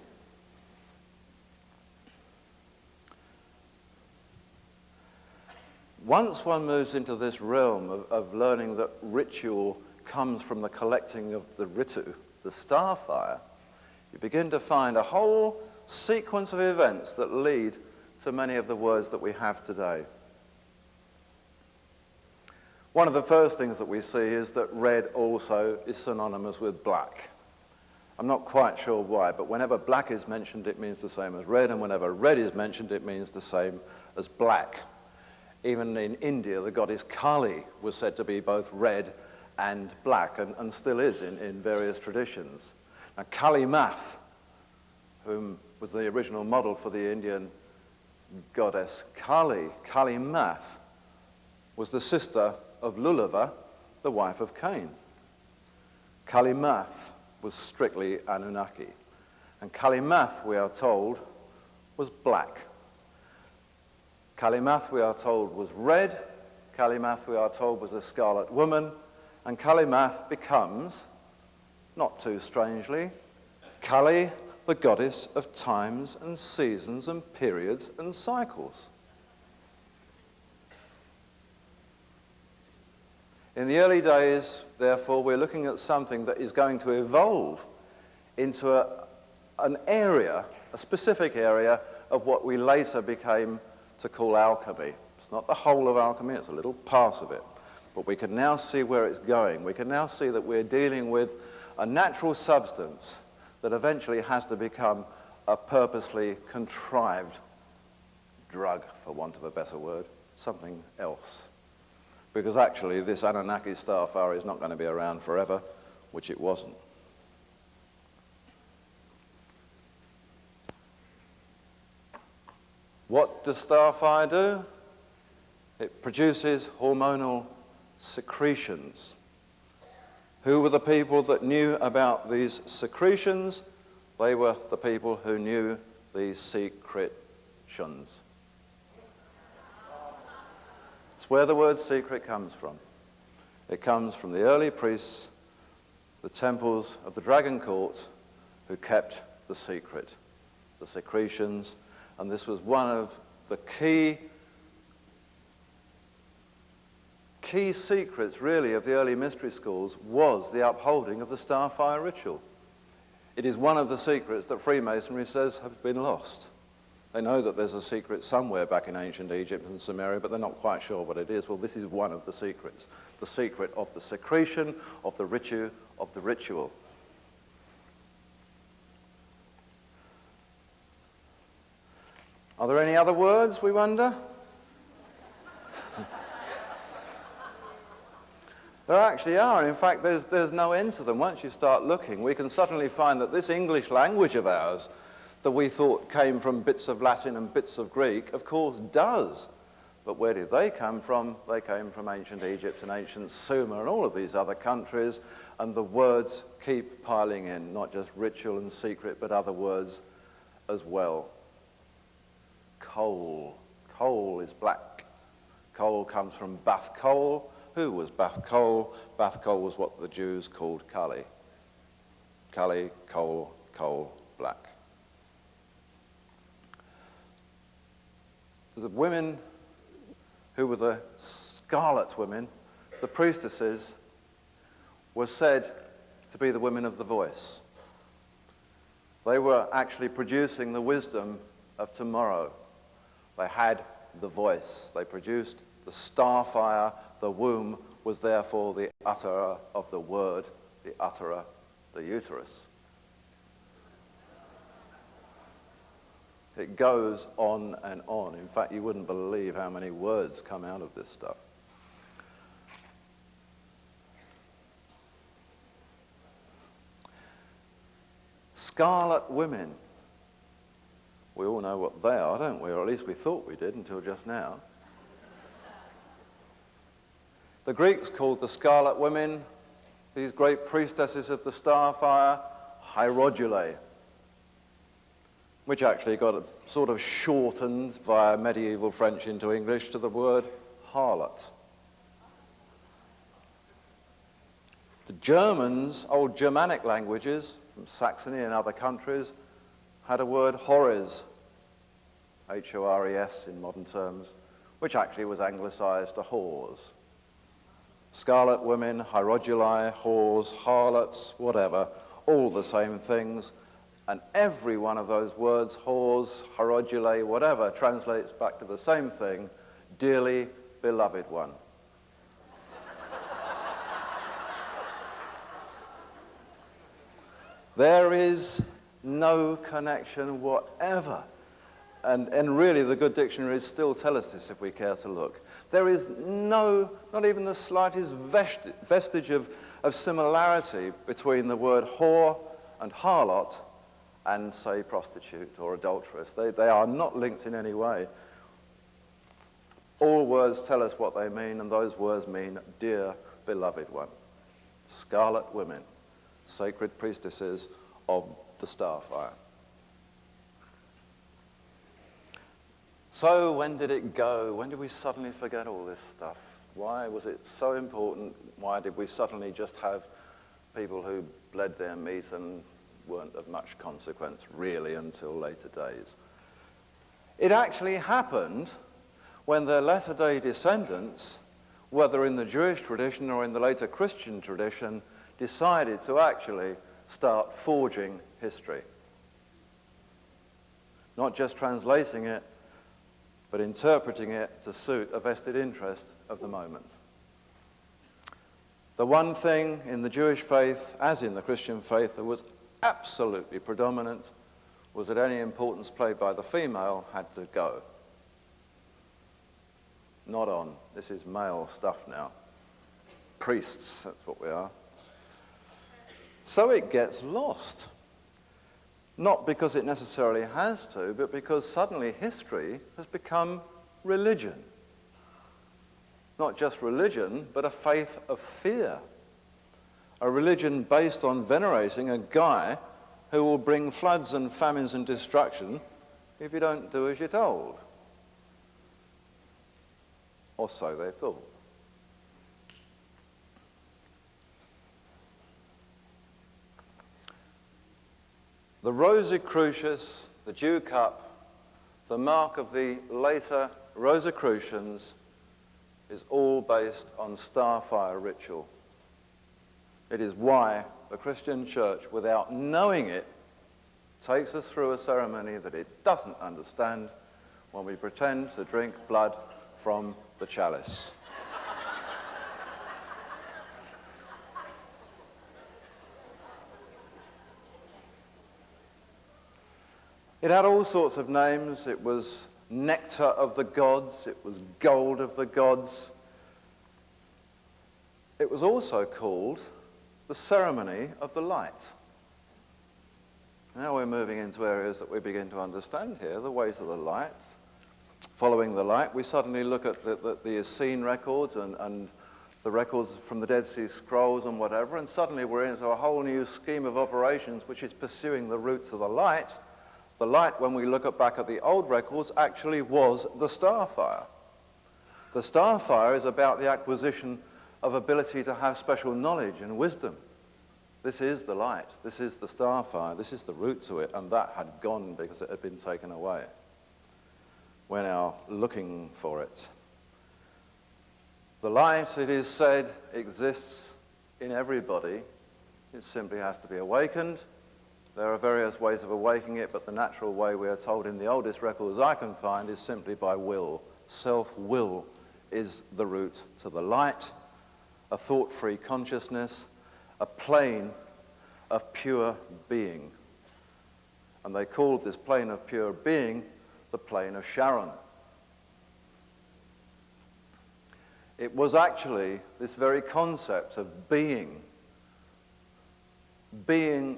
Once one moves into this realm of learning that ritual comes from the collecting of the ritu, the starfire, you begin to find a whole sequence of events that lead to many of the words that we have today. One of the first things that we see is that red also is synonymous with black. I'm not quite sure why, but whenever black is mentioned, it means the same as red, and whenever red is mentioned, it means the same as black. Even in India, the goddess Kali was said to be both red and black, and still is in various traditions. Now, Kali Math, whom was the original model for the Indian goddess Kali, Kali Math was the sister of Lulava, the wife of Cain. Kali Math was strictly Anunnaki, and Kali Math, we are told, was black. Kali Math, we are told, was red. Kali Math, we are told, was a scarlet woman. And Kali Math becomes, not too strangely, Kali, the goddess of times and seasons and periods and cycles. In the early days, therefore, we're looking at something that is going to evolve into an area, a specific area of what we later became to call alchemy. It's not the whole of alchemy, it's a little part of it. But we can now see where it's going. We can now see that we're dealing with a natural substance that eventually has to become a purposely contrived drug, for want of a better word, something else. Because actually this Anunnaki starfire is not going to be around forever, which it wasn't. What does starfire do? It produces hormonal secretions. Who were the people that knew about these secretions? They were the people who knew these secretions. It's where the word secret comes from. It comes from the early priests, the temples of the Dragon Court, who kept the secret, the secretions, and this was one of the key secrets, really, of the early mystery schools, was the upholding of the starfire ritual. It is one of the secrets that Freemasonry says have been lost. They know that there's a secret somewhere back in ancient Egypt and Sumeria, but they're not quite sure what it is. Well, this is one of the secrets. The secret of the secretion, of the ritu, of the ritual. Are there any other words, we wonder? There actually are. In fact, there's no end to them. Once you start looking, we can suddenly find that this English language of ours that we thought came from bits of Latin and bits of Greek, of course does. But where did they come from? They came from ancient Egypt and ancient Sumer and all of these other countries, and the words keep piling in, not just ritual and secret, but other words as well. Coal. Coal is black. Coal comes from Bath Coal. Who was Bath Coal? Bath Coal was what the Jews called Kali. Kali, coal, coal, black. The women who were the scarlet women, the priestesses, were said to be the women of the voice. They were actually producing the wisdom of tomorrow. They had the voice. They produced the starfire. The womb was therefore the utterer of the word, the utterer, the uterus, It goes on and on. In fact, you wouldn't believe how many words come out of this stuff. Scarlet women. We all know what they are, don't we? Or at least we thought we did until just now. The Greeks called the scarlet women, these great priestesses of the starfire, hierodulae, which actually got sort of shortened via medieval French into English to the word harlot. The Germans, old Germanic languages from Saxony and other countries, had a word hores, H-O-R-E-S in modern terms, which actually was anglicised to whores. Scarlet women, hierodulae, whores, harlots, whatever, all the same things. And every one of those words, whores, hierodulae, whatever, translates back to the same thing, dearly beloved one. There is no connection whatever. And really the good dictionaries still tell us this if we care to look. There is no, not even the slightest vestige of similarity between the word whore and harlot and, say, prostitute or adulteress. They are not linked in any way. All words tell us what they mean, and those words mean dear beloved one. Scarlet women, sacred priestesses of the starfire. So when did it go? When did we suddenly forget all this stuff? Why was it so important? Why did we suddenly just have people who bled their meat and weren't of much consequence, really, until later days? It actually happened when their latter-day descendants, whether in the Jewish tradition or in the later Christian tradition, decided to actually start forging history. Not just translating it, but interpreting it to suit a vested interest of the moment. The one thing in the Jewish faith, as in the Christian faith, that was absolutely predominant was that any importance played by the female had to go. Not on. This is male stuff now. Priests, that's what we are. So it gets lost. Not because it necessarily has to, but because suddenly history has become religion. Not just religion, but a faith of fear. A religion based on venerating a guy who will bring floods and famines and destruction if you don't do as you're told. Or so they thought. The Rosicrucius, the Dew cup, the mark of the later Rosicrucians is all based on starfire ritual. It is why the Christian Church, without knowing it, takes us through a ceremony that it doesn't understand when we pretend to drink blood from the chalice. It had all sorts of names. It was nectar of the gods. It was gold of the gods. It was also called the ceremony of the light. Now we're moving into areas that we begin to understand here, the ways of the light. Following the light, we suddenly look at the Essene records and the records from the Dead Sea Scrolls and whatever, and suddenly we're into a whole new scheme of operations which is pursuing the roots of the light. The light, when we look back at the old records, actually was the starfire. The starfire is about the acquisition of ability to have special knowledge and wisdom. This is the light. This is the starfire. This is the root to it, and that had gone because it had been taken away. We're now looking for it. The light, it is said, exists in everybody. It simply has to be awakened. There are various ways of awakening it, but the natural way, we are told in the oldest records I can find, is simply by will. Self-will is the route to the light, a thought-free consciousness, a plane of pure being. And they called this plane of pure being the plane of Sharon. It was actually this very concept of being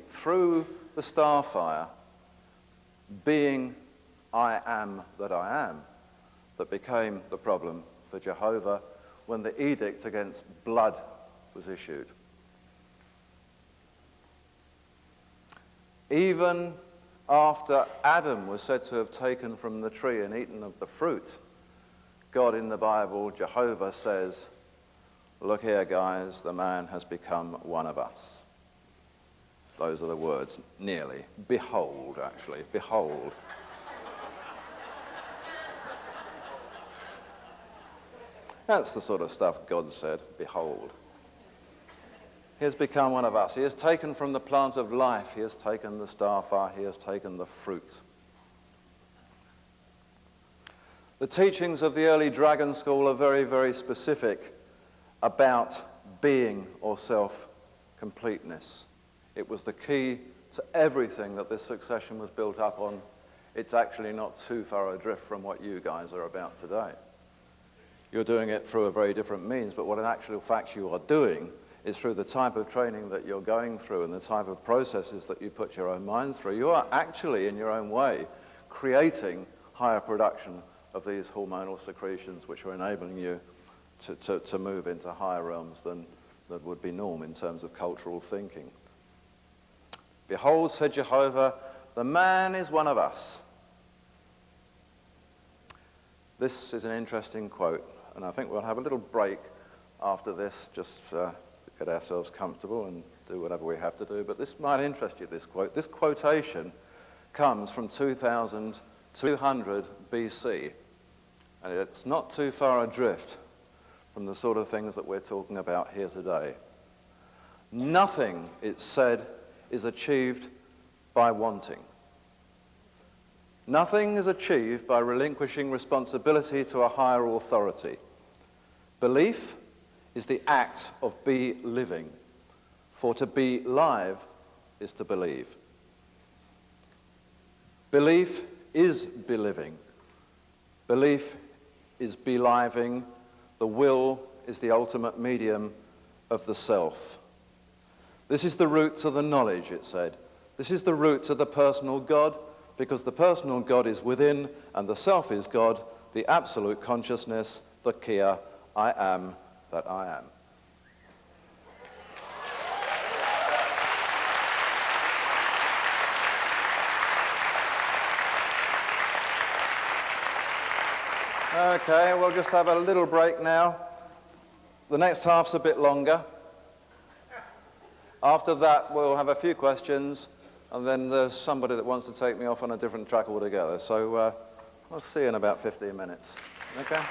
through the starfire, being I am that I am, that became the problem for Jehovah when the edict against blood was issued. Even after Adam was said to have taken from the tree and eaten of the fruit, God in the Bible, Jehovah, says, look here, guys, the man has become one of us. Those are the words, nearly. Behold, actually, behold. That's the sort of stuff God said, behold. He has become one of us. He has taken from the plant of life. He has taken the starfire. He has taken the fruit. The teachings of the early dragon school are very, very specific about being or self-completeness. It was the key to everything that this succession was built up on. It's actually not too far adrift from what you guys are about today. You're doing it through a very different means, but what in actual fact you are doing is through the type of training that you're going through and the type of processes that you put your own minds through. You are actually, in your own way, creating higher production of these hormonal secretions which are enabling you to move into higher realms than would be norm in terms of cultural thinking. Behold, said Jehovah, the man is one of us. This is an interesting quote, and I think we'll have a little break after this just to get ourselves comfortable and do whatever we have to do. But this might interest you, this quote. This quotation comes from 2200 BC, and it's not too far adrift from the sort of things that we're talking about here today. Nothing, it said, is achieved by wanting. Nothing is achieved by relinquishing responsibility to a higher authority. Belief is the act of be-living, for to be live is to believe. Belief is believing. Belief is beliving. The will is the ultimate medium of the self. This is the route to the knowledge, it said. This is the route to the personal God, because the personal God is within and the self is God, the absolute consciousness, the Kia, I am that I am. Okay, we'll just have a little break now. The next half's a bit longer. After that, we'll have a few questions, and then there's somebody that wants to take me off on a different track altogether. So I'll see you in about 15 minutes. Okay?